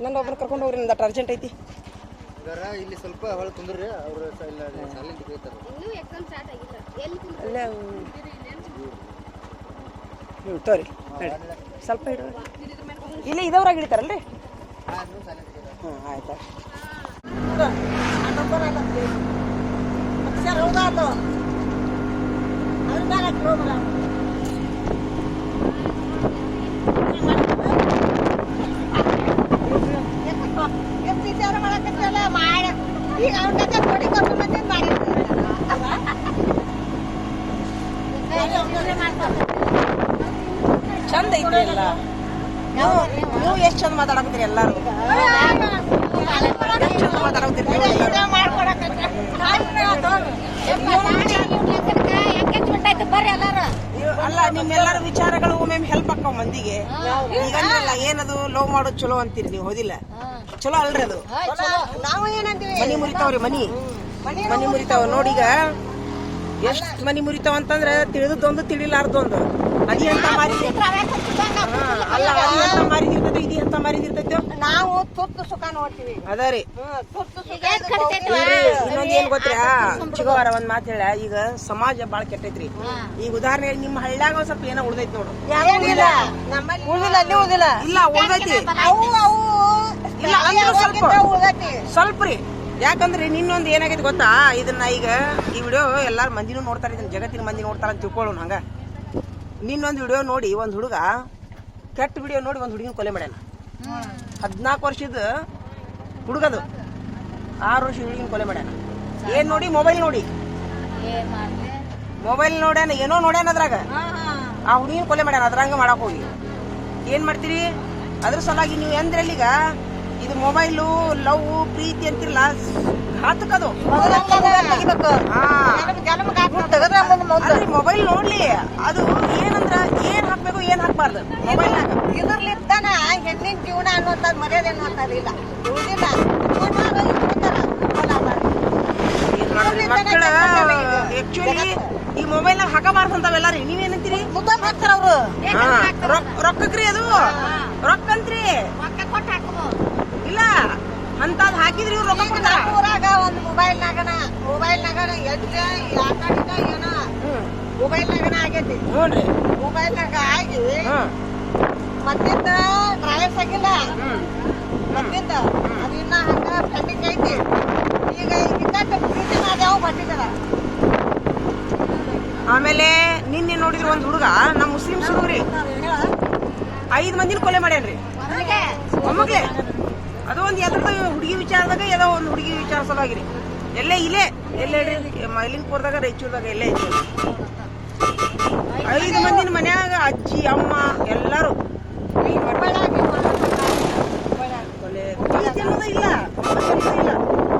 ನನ್ನ ಒಬ್ಬರು ಕರ್ಕೊಂಡು ಹೋಗ್ರಿ ನಂದು ಅರ್ಜೆಂಟ್ ಐತಿ ಇಲ್ಲಿ ಸ್ವಲ್ಪ ಹೊಳ ಕುಂದ್ರಿ ಅವ್ರು ಸಾಲಿಂದ ಕೇಳ್ತಾರೆ ಅಲ್ಲೇ ತೋರಿ ಸ್ವಲ್ಪ ಹಿಡಿದು ಇಲ್ಲೇ ಇದವ್ರಾಗ ಹಿಡಿತಾರಲ್ರಿ ಆಯ್ತು ಚಂದ ಐತಿ ಎಲ್ಲ ನೀವು ಎಷ್ಟು ಚಂದ ಮಾತಾಡಕತ್ತೀರಿ ಎಲ್ಲಾರು ಎಷ್ಟು ಚಂದ ಮಾತಾಡಕತ್ತೀರಿ ಬರ್ರಿ ಎಲ್ಲಾರು. ಅಲ್ಲ ನಿಮ್ಮೆಲ್ಲರ ವಿಚಾರಗಳು ಒಮ್ಮೆ ಹೆಲ್ಪ್ ಆಕಾವ ಮಂದಿಗೆ. ಈಗ ಅಂದ್ರಲ್ಲ ಏನದು ಲವ್ ಮಾಡೋದು ಚಲೋ ಅಂತೀರಿ ನೀವು, ಹೋದಿಲ್ಲ? ಚಲೋ ಅಲ್ರಿ ಅದು. ನಾವು ಏನಂತೀವಿ, ಮನಿ ಮುರಿತಾವ್ರಿ, ಮನಿ ಮುರಿತಾವ. ನೋಡಿ ಈಗ ಎಷ್ಟ್ ಮನಿ ಮುರಿತಾವ ಅಂತಂದ್ರೆ ತಿಳಿದೊಂದು ತಿಳಿಲಾರ್ದೊಂದು. ಅದಿ ಅಂತ ಅಲ್ಲ, ಅದಿ ಅಂತ ಮಾರಿದಿರ್ತೈತೆ, ಇದಿ ಅಂತ ಮಾರಿದಿರ್ತೈತೆ. ನಾವು ತುರ್ತು ಸುಖ ನೋಡ್ತೀವಿ. ಅದ ರೀ. ತುರ್ತು ಸುಖ ಇನ್ನೊಂದ್ ಏನ್ ಗೊತ್ತಾ ಚಿಗೋವಾರ ಒಂದ್ ಮಾತು ಹೇಳ, ಈಗ ಸಮಾಜ ಬಾಳ ಕೆಟ್ಟೈತ್ರಿ. ಈಗ ಉದಾಹರಣೆ ನಿಮ್ಮ ಹಳ್ಳ್ಯಾಗ ಸ್ವಲ್ಪ ಏನೋ ಉಳ್ದೈತಿ ನೋಡು. ಏನಿಲ್ಲ, ನಮ್ಮಲ್ಲಿ ಉಳಿದಿಲ್ಲ, ಅಲ್ಲಿ ಉಳಿದಿಲ್ಲ. ಇಲ್ಲ ಉಳ್ದೈತಿ, ಅವು ಇಲ್ಲ ಅಂದ್ರೂ ಸ್ವಲ್ಪ ಉಳ್ದೈತಿ. ಸ್ವಲ್ಪ ರೀ. ಯಾಕಂದ್ರೆ ನಿನ್ನೊಂದು ಏನಾಗೈತಿ ಗೊತ್ತಾ, ಇದನ್ನ ಈಗ ಈ ವಿಡಿಯೋ ಎಲ್ಲಾರು ಮಂದಿನೂ ನೋಡ್ತಾರೆ, ಇದನ್ನ ಜಗತ್ತಿನ ಮಂದಿ ನೋಡ್ತಾರ ಅಂತ ತಿಳ್ಕೊಳ್ಳೋಣ. ಹಂಗ ನಿನ್ನೊಂದು ವಿಡಿಯೋ ನೋಡಿ ಒಂದ್ ಹುಡುಗ, ಕೆಟ್ಟ ವಿಡಿಯೋ ನೋಡಿ ಒಂದ್ ಹುಡುಗಿನ ಕೊಲೆ ಮಾಡ್ಯಾನ. 14 ವರ್ಷದ ಹುಡುಗದು 6 ವರ್ಷ ಹುಡುಗಿನ ಕೊಲೆ ಮಾಡ್ಯಾನ. ಏನ್ ನೋಡಿ? ಮೊಬೈಲ್ ನೋಡಿ, ಮೊಬೈಲ್ ನೋಡ್ಯಾನ, ಏನೋ ನೋಡ್ಯಾನ ಅದ್ರಾಗ. ಆ ಹುಡುಗಿನ ಕೊಲೆ ಮಾಡ್ಯಾನ. ಅದ್ರಂಗ ಮಾಡಕ್ ಹೋಗಿ ಏನ್ ಮಾಡ್ತೀರಿ? ಅದ್ರ ಸಲುವಾಗಿ ನೀವು ಎಂದ್ರಲ್ಲೀಗ ಇದು ಮೊಬೈಲು ಲವ್ ಪ್ರೀತಿ ಅಂತಿರಲ್ಲ, ಘಾತಕದು. ಮೊಬೈಲ್ ನೋಡ್ಲಿ, ಅದು ಏನಂದ್ರ ಏನ್ ಹಾಕ್ಬೇಕು ಏನ್ ಹಾಕ್ಬಾರ್ದು ಮೊಬೈಲ್ನಾಗ. ಇದ್ರಲಿದ್ದಾನ ಹೆಣ್ಣಿನ ಜೀವನ ಅನ್ನೋದ್ ಮರ್ಯಾದೆ ಅನ್ನೋದಿಲ್ಲ, ಉಳಿದಿಲ್ಲ. ಮಕ್ಕಳ ಆಕ್ಚುಲಿ ಈ ಮೊಬೈಲ್ನಾಗ ಹಾಕಬಾರ್ದು ಅಂತಾವೆಲ್ಲ ರೀ. ನೀವೇನಂತೀರಿ? ಮುದ್ದಾಮ್ ಹಾಕ್ತಾರ ಅವ್ರು. ರೊಕ್ಕಕ್ರಿ ಅದು, ರೊಕ್ಕ ಅಂತ್ರಿ. ಇಲ್ಲ ಅಂತದ್ ಹಾಕಿದ್ರಿ ಇವ್ರು ರೊಕ್ಕ ಕೊಡ್ತಾರ. ಊರಾಗ ಒಂದು ಮೊಬೈಲ್ನಾಗನ ಎಡ್ಡೆ ಯಾಕಡಿನ ಏನೋ ಮೊಬೈಲ್ನಾಗನ ಆಗೈತಿ. ನೋಡ್ರಿ, ಮೊಬೈಲ್ನಾಗ ಆಗಿ ಮತ್ತಿಂದ ಟ್ರಾವೆಲ್ಸ್ ಆಗಿಲ್ಲ, ಮತ್ತಿಂದ ಅದಿನ್ನ ಹಂಗ ಪೆಂಡಿಂಗ್ ಐತಿ. ಈಗ ಪ್ರೀತಿ ಮಾಡ್ಯಾವ ಬರ್ತಿದ್ದಾರ. ಆಮೇಲೆ ನಿನ್ನೆ ನೋಡಿದ್ರು ಒಂದ್ ಹುಡುಗ, ನಮ್ ಮುಸ್ಲಿಮ್ಸ್ ಹುಡುಗ್ರಿ 5 ಮಂದಿನ ಕೊಲೆ ಮಾಡ್ಯಾನ್ರಿ ಒಮ್ಮಗ್ಲೆ. ಅದು ಒಂದ್ ಎದ್ರದ ಹುಡುಗಿ ವಿಚಾರದಾಗ ಏನೋ ಒಂದ್ ಹುಡುಗಿ ವಿಚಾರ ಸಲುವಾಗಿರಿ. ಇಲ್ಲೇ ಹೇಳ್ರಿ, ಮೈಲಿಂಗ್ಪುರದಾಗ, ರಾಯಚೂರ್ದಾಗ ಎಲ್ಲೇ ಐತಿ. 5 ಮಂದಿನ ಮನ್ಯಾಗ ಅಜ್ಜಿ ಅಮ್ಮ ಎಲ್ಲಾರು ಇಲ್ಲ.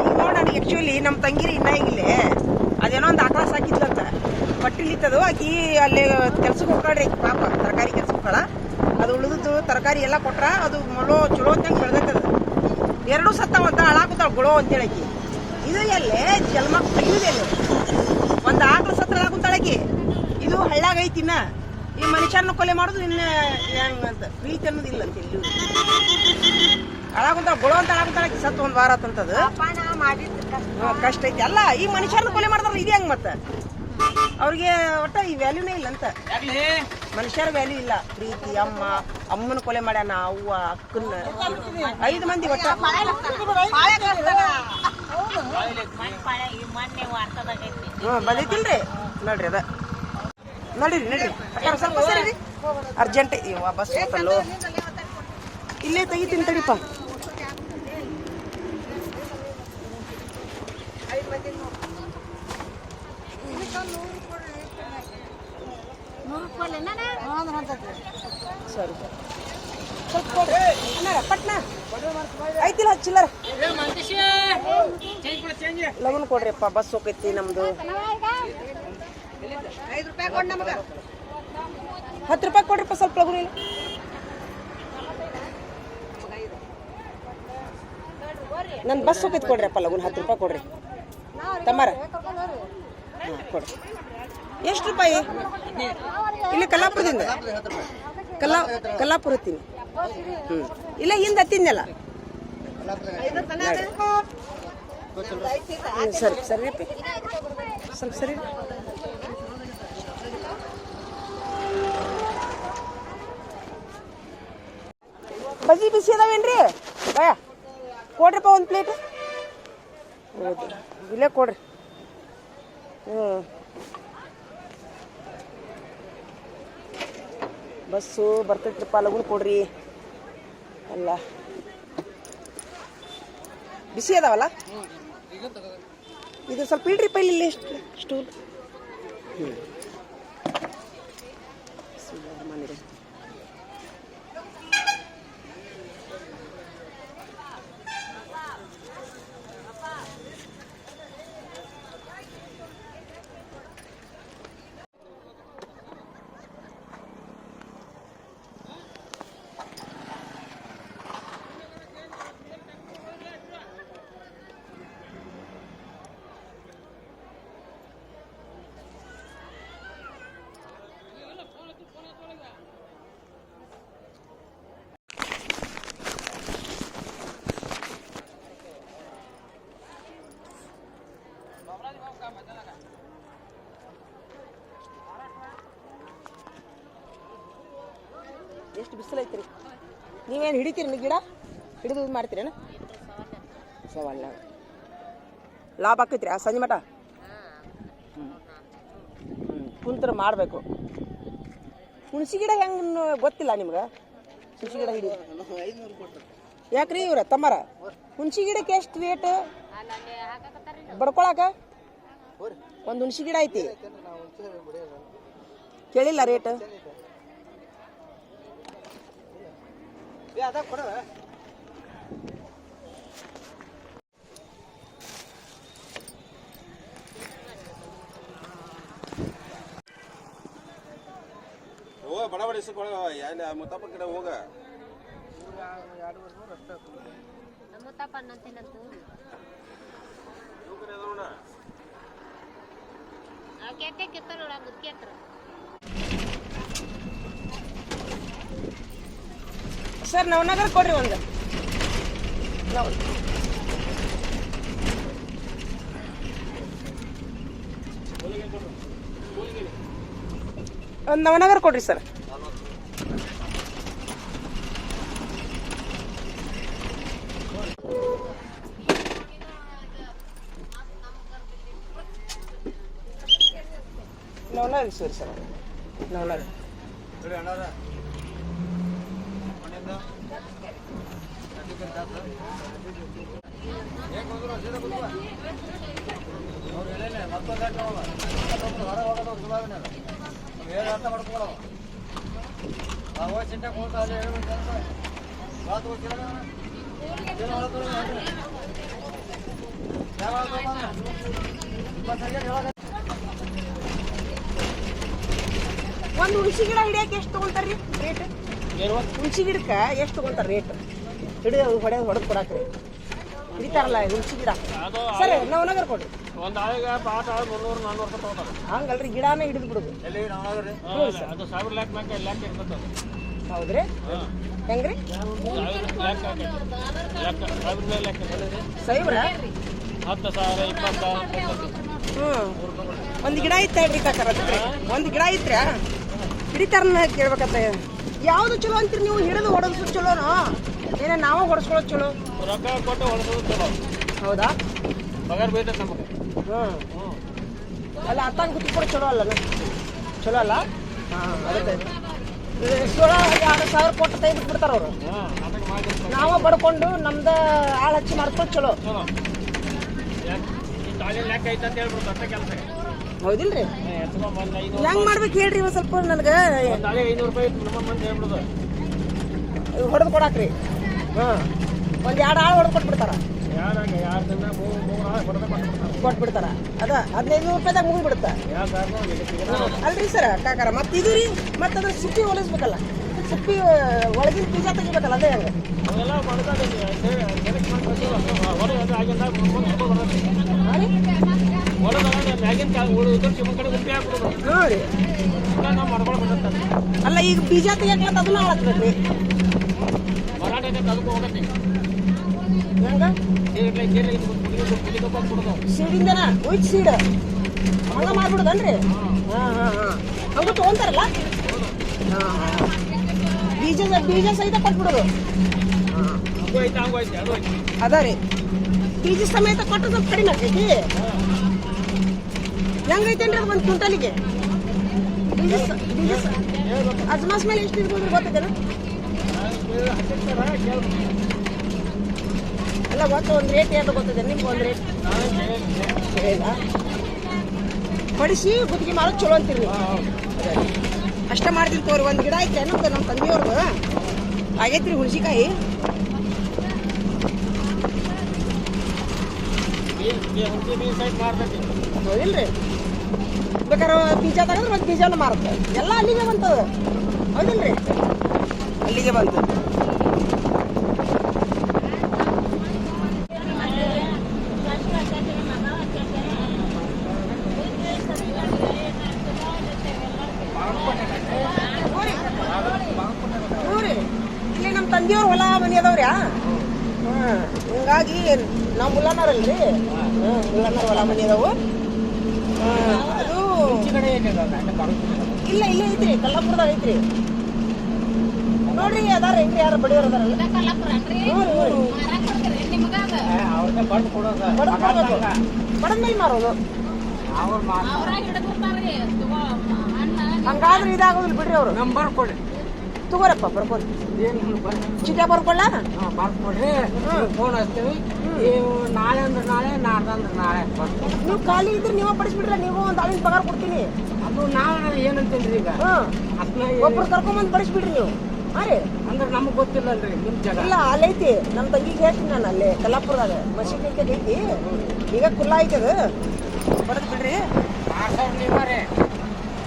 ಈಗ ನೋಡ, ನನಗೆ ಆಕ್ಚುಲಿ ನಮ್ ತಂಗಿರಿ ಇನ್ನ ಈಗಿಲ್ಲೇ ಅದೇನೋ ಒಂದ್ ಆಕಳ ಸಾಕಿದ್ಲಂತ, ಪಟ್ಟಿಲಿತ್ತದು. ಆಕಿ ಅಲ್ಲಿ ಕೆಲ್ಸಕ್ಕೆ ಹೋಗ್ಕಾಳ್ರಿ, ಪಾಪ ತರಕಾರಿ ಕೆಲ್ಸಕ್ಕೆ ಹೋಗ್ಕಾಳ. ಅದು ಉಳಿದು ತರಕಾರಿ ಎಲ್ಲ ಕೊಟ್ರ, ಅದು ಚಲೋ ಅಂತಂಗ್ ಬೆಳ್ದೈತದ. 2 ಸತ್ತವಂತ ಅಳಾಕುತ್ತಾಳ ಗುಳೋ ಅಂತೇಳಿ ಆಕಿ. ಇದು ಎಲ್ಲೇ ಜನ್ಮ ತೆಗಿಯುದೆಲ್ಲ, ಒಂದ್ ಆಕಳ ಸತ್ರ ಅಳಾಕುತ್ತಾಳಕಿ. ಇದು ಹಳ್ಳಾಗ ಐತಿನ ಈ ಮನುಷ್ಯರನ್ನ ಕೊಲೆ ಮಾಡುದು ಇನ್ನ ಹೆಂಗಂತ ಪ್ರೀತಿ ಅನ್ನೋದಿಲ್ಲ ಅಂತ ಇಲ್ಲಿ ಅಳಾಕುಂತಾಳ, ಗುಳೋ ಅಂತ ಅಳಾಕುತ್ತಾಳಕಿ. ಸತ್ತು 1 ವಾರ ಆತಂತದ. ಕಷ್ಟ ಐತಿ. ಅಲ್ಲ ಈ ಮನುಷ್ಯರನ್ನ ಕೊಲೆ ಮಾಡ್ತಾರ, ಇದು ಹೆಂಗ್ ಮತ್ತ? ಅವ್ರಿಗೆ ಒಟ್ಟ ಈ ವ್ಯಾಲ್ಯೂನೇ ಇಲ್ಲ ಅಂತ. ಮನುಷ್ಯರ ವ್ಯಾಲ್ಯೂ ಇಲ್ಲ. ಪ್ರೀತಿ, ಅಮ್ಮನ ಕೊಲೆ ಮಾಡ್ಯಾನ, ಅವ್ವ ಅಕ್ಕನ್ನ 5 ಮಂದಿ ಒಟ್ಟ. ಬಂದೈತಿಲ್ರಿ ನೋಡ್ರಿ, ಅದ ನಡೀರಿ ಸ್ವಲ್ಪ ಸರಿ ಅರ್ಜೆಂಟ್ ಬಸ್ ಹೋಗ್ತಲ್ಲೋ. ಇಲ್ಲೇ ತೆಗಿತೀನಿ ತಡಿಪ. ಸರಿ ಸ್ವಲ್ಪ ಕೊಡ್ರಿ ಪಟ್ನ ಐತಿಲ್ಲ ಚಿಲ್ಲರ ಲಗನ್ ಕೊಡ್ರಿಪ್ಪ, ಬಸ್ ಹೋಗೈತಿ ನಮ್ದು. 5 ರೂಪಾಯಿ ಕೊಡ್ ನಮಗ. 10 ರೂಪಾಯಿ ಕೊಡ್ರಿಪ್ಪ, ಸ್ವಲ್ಪ ಲಗುನ. ನನ್ ಬಸ್ ಹೋಗೈತಿ, ಕೊಡ್ರಿಪ್ಪ ಲಗುನ್ 10 ರೂಪಾಯಿ ಕೊಡ್ರಿ ತಮ್ಮಾರ. ಕೊಡ್ರಿ. ಎಷ್ಟು ರೂಪಾಯಿ? ಇಲ್ಲಿ ಕಲ್ಲಾಪುರದಿಂದ ಕಲ್ಲಾಪುರ ಹತ್ತೀನಿ. ಇಲ್ಲ ಹಿಂದೆ ಹತ್ತಿದ್ನಲ್ಲ. ಸರಿ ಸರಿ ಸ್ವಲ್ಪ ಸರಿ. ಬಜ್ಜಿ ಬಿಸಿ ಅದಾವೇನ್ರಿ? ಭಯ ಕೊಡ್ರಿಪ್ಪ 1 ಪ್ಲೇಟ್. ಹೌದು, ಇಲ್ಲೇ ಕೊಡ್ರಿ. ಬಸ್ಸು ಬರ್ತೈತ್ರಪ್ಪ, ಲಗುನ್ ಕೊಡ್ರಿ. ಅಲ್ಲ ಬಿಸಿ ಅದಾವಲ್ಲ, ಇದು ಸ್ವಲ್ಪ ಇಡ್ರಿಪ್ಪ ಇಲ್ಲಿ ಸ್ಟೂಲ್. ಬಿಸಿಲು ಐತ್ರಿ. ನೀವೇನು ಹಿಡಿತೀರಿ ಗಿಡ ಹಿಡಿದು ಇದು ಮಾಡ್ತೀರೇನು? ಸವಾಲ್ನಾಗ ಲಾಭ ಆಕೈತ್ರಿ ಆ ಸಂಜೆ ಮಠ. ಕುಂತ್ರ ಮಾಡಬೇಕು. ಹುಣಸಿ ಗಿಡ ಹೆಂಗೆ ಗೊತ್ತಿಲ್ಲ ನಿಮ್ಗೆ? ಹುಣಸಿ ಗಿಡ ಹಿಡಿ ಯಾಕ್ರಿ ಇವ್ರ ತಮ್ಮರ ಹುಣಸಿ ಗಿಡಕ್ಕೆ ಎಷ್ಟು ರೇಟ್ ಬಡ್ಕೊಳಕ? ಒಂದು ಹುಣಸಿ ಗಿಡ ಐತಿ ಕೇಳಿಲ್ಲ ರೇಟ್? ಬಡ ಬಡ ಮುತ್ತಪ್ಪ ಕಡೆ ಹೋಗ ಸರ್ ನವನಗರ ಕೊಡ್ರಿ ಒಂದು. ಒಂದು ನವನಗರ ಕೊಡ್ರಿ ಸರ್. ನವನಗರ ಸರ್ ನವನಗರ ಒಂದು ಹುಣಸಿ ಗಿಡ ಹಿಡಿಯಕ್ಕೆ ಎಷ್ಟು ತಗೊಂತಾರ್ರಿ ರೇಟ್? ಹುಣಸಿ ಗಿಡಕ್ಕೆ ಎಷ್ಟು ತಗೊಂತಾರ ರೇಟ್? ಹಿಡಿದು ಹೊಡೆದು ಕೊಡಾಕ್ರಿ ಹಿಡಿತಾರಲ್ಲ ಹುಣಸಿ ಗಿಡ. ಸರ್ ನವನಗರ ಕೊಡ್ರಿ. ಹಂಗಲ್ರಿ ಗಿಡನ ಹಿಡಿದು ಬಿಡುದು. ಹೌದ್ರಿ ಹೆಂಗ್ರಿ ಸೈಬ್ರ? ಒಂದು ಗಿಡ ಇತ್ತ ಹೇಳ್ರಿ ಕಾಕರ ಒಂದು ಗಿಡ ಇತ್ರ್ಯಾ ಹಿಡಿತಾರನ್ನ ಕೇಳ್ಬೇಕತ್ತ. ಯಾವ್ದು ಚಲೋ ಅಂತೀರಿ ನೀವು? ಹಿಡಿದು ಹೊಡೆದು ಚಲೋನೋ ಏನ ನಾವ ಹೊಡೆಸ್ಕೊಳ್ಳೋದು ಚಲೋ? ರೊಕ್ಕ ಕೊಟ್ಟು ಹೊಡೆಸೋದು ಚಲೋ. ಹೌದಾ? ಪಗಾರ ಬೈತೈತೆ ನಮಗೆ. ಅಲ್ಲ ಅತ್ತಾಗ ಗುತ್ತಿ ಕೊಡೋ ಚಲೋ ಅಲ್ಲ? ಚಲೋ ಅಲ್ಲ? ಅದಕ್ಕೆ 16,000 ಕೊಟ್ಟು ತೆಗೆದು ಬಿಡ್ತಾರ ಅವರು. ನಾವ ಬಡ್ಕೊಂಡು ನಮ್ದ ಆಳ್ ಹಚ್ಚಿ ಮಾಡ್ಕೊಂಡು ಚಲೋ. ಹೌದಿಲ್ರಿ? ಹೆಂಗ್ ಮಾಡ್ಬೇಕು ಹೇಳ್ರಿ ಇವ ಸ್ವಲ್ಪ ನನಗೆ ಹೊಡೆದು ಕೊಡಾಕ್ರಿ. ಒಂದ್ 2 ಆಳು ಹೊಡೆದು ಕೊಟ್ಬಿಡ್ತಾರ. ಕೊಟ್ಬಿಡ್ತಾರ. ಅದ 1500 ರೂಪಾಯಿದಾಗ ಮುಗಿಬಿಡುತ್ತ ಅಲ್ರಿ ಸರ್ ಕಾಕಾರ? ಮತ್ ಇದು ರೀ ಮತ್ ಅದ್ರ ಸಿಪ್ಪಿ ಹೊಲಿಸ್ಬೇಕಲ್ಲ, ಸಿಪ್ಪಿ ಒಳಗಿನ ಬೀಜ ತೆಗಿಬೇಕಲ್ಲ, ಅದೇ ಹೆಂಗ? ಅಲ್ಲ ಈಗ ಬೀಜ ತೆಗಿಯಕ್ ಅದನ್ನ ಹಾಳತ್ಬೇಕ್ರಿ. ಹೆಂಗ ಸೀಡಿಂದನ ಉಯ್ತ್ ಸೀಡ್ ಹಂಗ ಮಾಡ್ಬಿಡುದನ್ರಿ? ಹಂಗ ತಗೊಂತಾರಲ್ಲ ಬೀಜ ಸಹಿತ ಕೊಟ್ಬಿಡೋದು. ಅದ ರೀ ಬೀಜ ಸಮೇತ ಕೊಟ್ಟು ಸ್ವಲ್ಪ ಕಡಿಮೆ ಆಗ್ತೈತಿ. ಹೆಂಗೈತೇನ್ರಿ ಅದು 1 ಕ್ವಿಂಟಲಿಗೆ? ಅಜ್ಮಾಸ್ ಮೇಲೆ ಎಷ್ಟು ಇರ್ಬೋದು ಗೊತ್ತಿದ್ದೇನ? ಅಲ್ಲ ಒಟ್ಟು ಒಂದು ರೇಟ್ ಏನು ಗೊತ್ತಿದೆ ನಿಮ್ಗೆ? ಒಂದು ರೇಟ್ ಬಡಿಸಿ ಗುತ್ತಿಗೆ ಮಾಡೋದು ಚಲೋ ಅಂತೀರಿ ನೀವು? ಅಷ್ಟ ಮಾಡ್ತೀನಿ ತೋರಿ. ಒಂದು ಗಿಡ ಐತೆ ನಮ್ದು ನಮ್ಮ ತಂದೆಯವ್ರದ್ದು ಆಗೈತ್ರಿ ಹುಣಸಿಕಾಯಿ. ಹೌದಿಲ್ರಿ? ಬೇಕಾದ್ರೆ ಬೀಜ ತಗೊಂಡ್ರೆ ಒಂದು ಬೀಜನ ಮಾರುತ್ತೆ. ಎಲ್ಲ ಅಲ್ಲಿಗೆ ಬಂತದ. ಹೌದಿಲ್ರಿ? ಅಲ್ಲಿಗೆ ಬಂತು. ಇಲ್ಲಿ ನಮ್ಮ ತಂದೆಯವ್ರ ಹೊಲ ಮನೆ ಅದಾವ್ರ್ಯಾ. ಹಿಂಗಾಗಿ ನಾವು ಮುಲ್ಲನವ್ರಲ್ರಿ. ಮುಲ್ಲನವ್ರ ಹೊಲ ಮನೆ ಅದಾವು. ಅದು ಇಲ್ಲ ಇಲ್ಲೇ ಐತ್ರಿ, ಕಲ್ಲಾಪುರದಾಗ ಐತ್ರಿ. ನೋಡ್ರಿ ಅದಾರ ಹೆಂಗ್ರಿ ಯಾರು ಬಡಿಯೋರು ಅದಾರಲ್ಲ ಬಡದ ಮೇಲೆ ಮಾರೋದು ಹಂಗಾದ್ರೆ ಇದಾಗೋದಿಲ್ಲ ಬಿಡ್ರಿ ಅವರು ನಂಬರ್ ಕೊಡಿ ತಗೋರಪ್ಪ ಬರ್ಕೊಡಿ ಚಿಕ್ಕ ಬರ್ಕೊಳ್ಳ ಬರ್ಕೊಡ್ರಿ ಫೋನ್ ಹಚ್ತೀವಿ ನೀವು ನಾಳೆ ಅಂದ್ರೆ ನಾಳೆ ನಾಡ್ದಂದ್ರೆ ನಾಳೆ ನೀವು ಖಾಲಿ ಇದ್ರೆ ನೀವೇ ಬಡಿಸ್ಬಿಡ್ರ ನೀವು ಒಂದು ಆಳಿನ ಪಗಾರ ಕೊಡ್ತೀನಿ ಅದು ನಾವು ಏನಂತೇನ್ರಿ ಈಗ ಒಬ್ರು ಕರ್ಕೊಂಬಂದು ಬಡಿಸ್ಬಿಡ್ರಿ ನೀವು ಹಾ ರೀ ಅಂದ್ರೆ ನಮಗೆ ಗೊತ್ತಿಲ್ಲಲ್ರಿ ನಿಮ್ ಜಾಗ ಇಲ್ಲ ಅಲ್ಲೈತಿ ನಮ್ಮ ತಂಗಿಗೆ ಹೇಳ್ತೀನಿ ನಾನು ಅಲ್ಲಿ ಕಲ್ಲಾಪುರದಾಗ ಮಸೀದಿ ಐತಿ ಈಗ ಕುಲ್ಲ ಐತಿ ಅದು ಬಡದ್ ಬಿಡ್ರಿ ನೀವೇ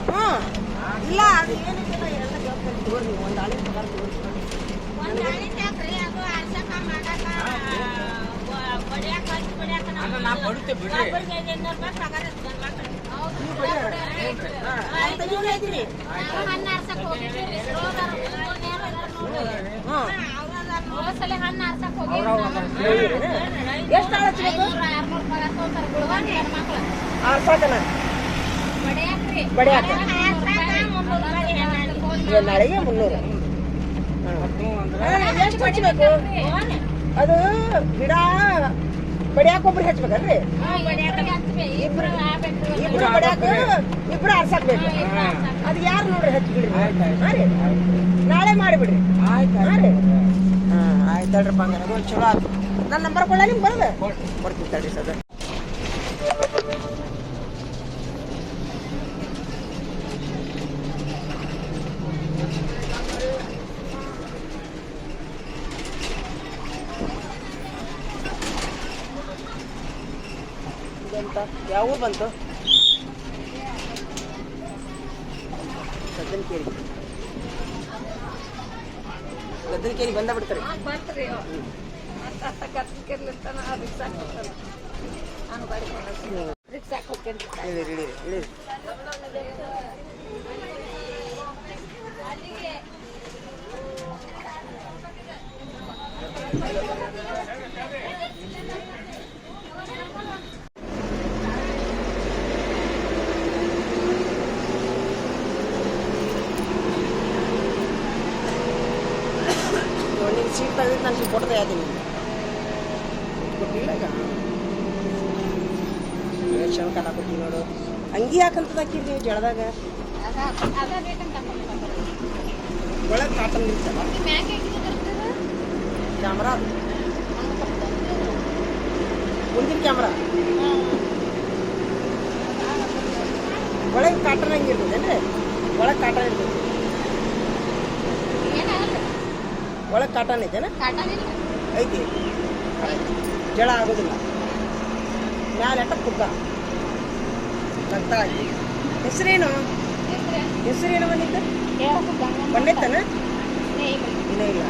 ಹಾ ಇಲ್ಲ ಅದು ಏನೈತಿ ಎಲ್ಲ ಜವಾಬ್ದಾರಿ ತಗೋರಿ ನೀವು ಒಂದು ಆಳಿನ ಪಗಾರ ತಗೋರಿ ನಾ ಬಡುತ್ತೆ ಬಿಡ್ರಿ ಎಷ್ಟು ಆಳ ಹಚ್ಬೇಕು ಆರ್ಸಾಕನ ಬಡಿಯಾಕ ನಾಳೆಗೆ 300 ಎಷ್ಟು ಹಚ್ಬೇಕು ಅದು ಗಿಡ ಬಡಿಯಾಕ ಒಬ್ರು ಹಚ್ಬೇಕಲ್ರಿ ಇಬ್ರು ಬಡಿಯಾಕ ಇಬ್ರು ಆರ್ಸಾಕ್ಬೇಕು ಅದು ಯಾರು ನೋಡ್ರಿ ಹಚ್ಬಿಡ್ರಿ ಹಾ ರೀ ನಾಳೆ ಮಾಡಿಬಿಡ್ರಿ ಹಾ ರೀ ಆಯ್ತು ತಡ್ರಪ್ಪ ಹಂಗಾರೆ ಅದು ಚಲೋ ಆಯ್ತು ನನ್ನ ನಂಬರ್ ಕೊಳ್ಳ ನಿಮ್ಗೆ ಬರೋದು ಕೊಡ್ತೀನಿ ತಡ್ರಿ ಸದ ಯಾವ ಊರು ಬಂತು ಗದ್ದನಕೇರಿ ಬಂದ ಬಿಡ್ತಾರೆ ಇಳಿರಿ ಸೀಟ್ ತೆಗೆದು ನಾನು ಫೋಟೋ ತೆಗೆದೀನಿ ಕೊಟ್ಟಿಲ್ಲ ಈಗ ಕ್ಷಣ ಕಾಟ ಕೊಟ್ಟಿ ನೋಡು ಅಂಗಿ ಯಾಕಂತದ ಹಾಕಿರಿ ನೀವು ಜಳದಾಗ ಒಳಗೆ ಕಾಟನ್ ನಿಲ್ಸಲ್ಲ ಕ್ಯಾಮ್ರಾ ಮುಂದಿನ ಕ್ಯಾಮ್ರಾ ಒಳಗೆ ಕಾಟನ್ ಹಂಗಿರ್ತದೇನ್ರಿ ಒಳಗೆ ಕಾಟನ್ ಇರ್ತದೆ ಒಳಗೆ ಕಾಟನ್ ಐತೆನ ಐತಿ ಜಳ ಆಗೋದಿಲ್ಲ ಮ್ಯಾಲೆ ಅಟ್ಟ ಪುಕ್ಕ ರಕ್ತ ಆಗಿ ಹೆಸರೇನು ಬಂದಿತ್ತು ಬಂದೈತನ ಇನ್ನೇ ಇಲ್ಲ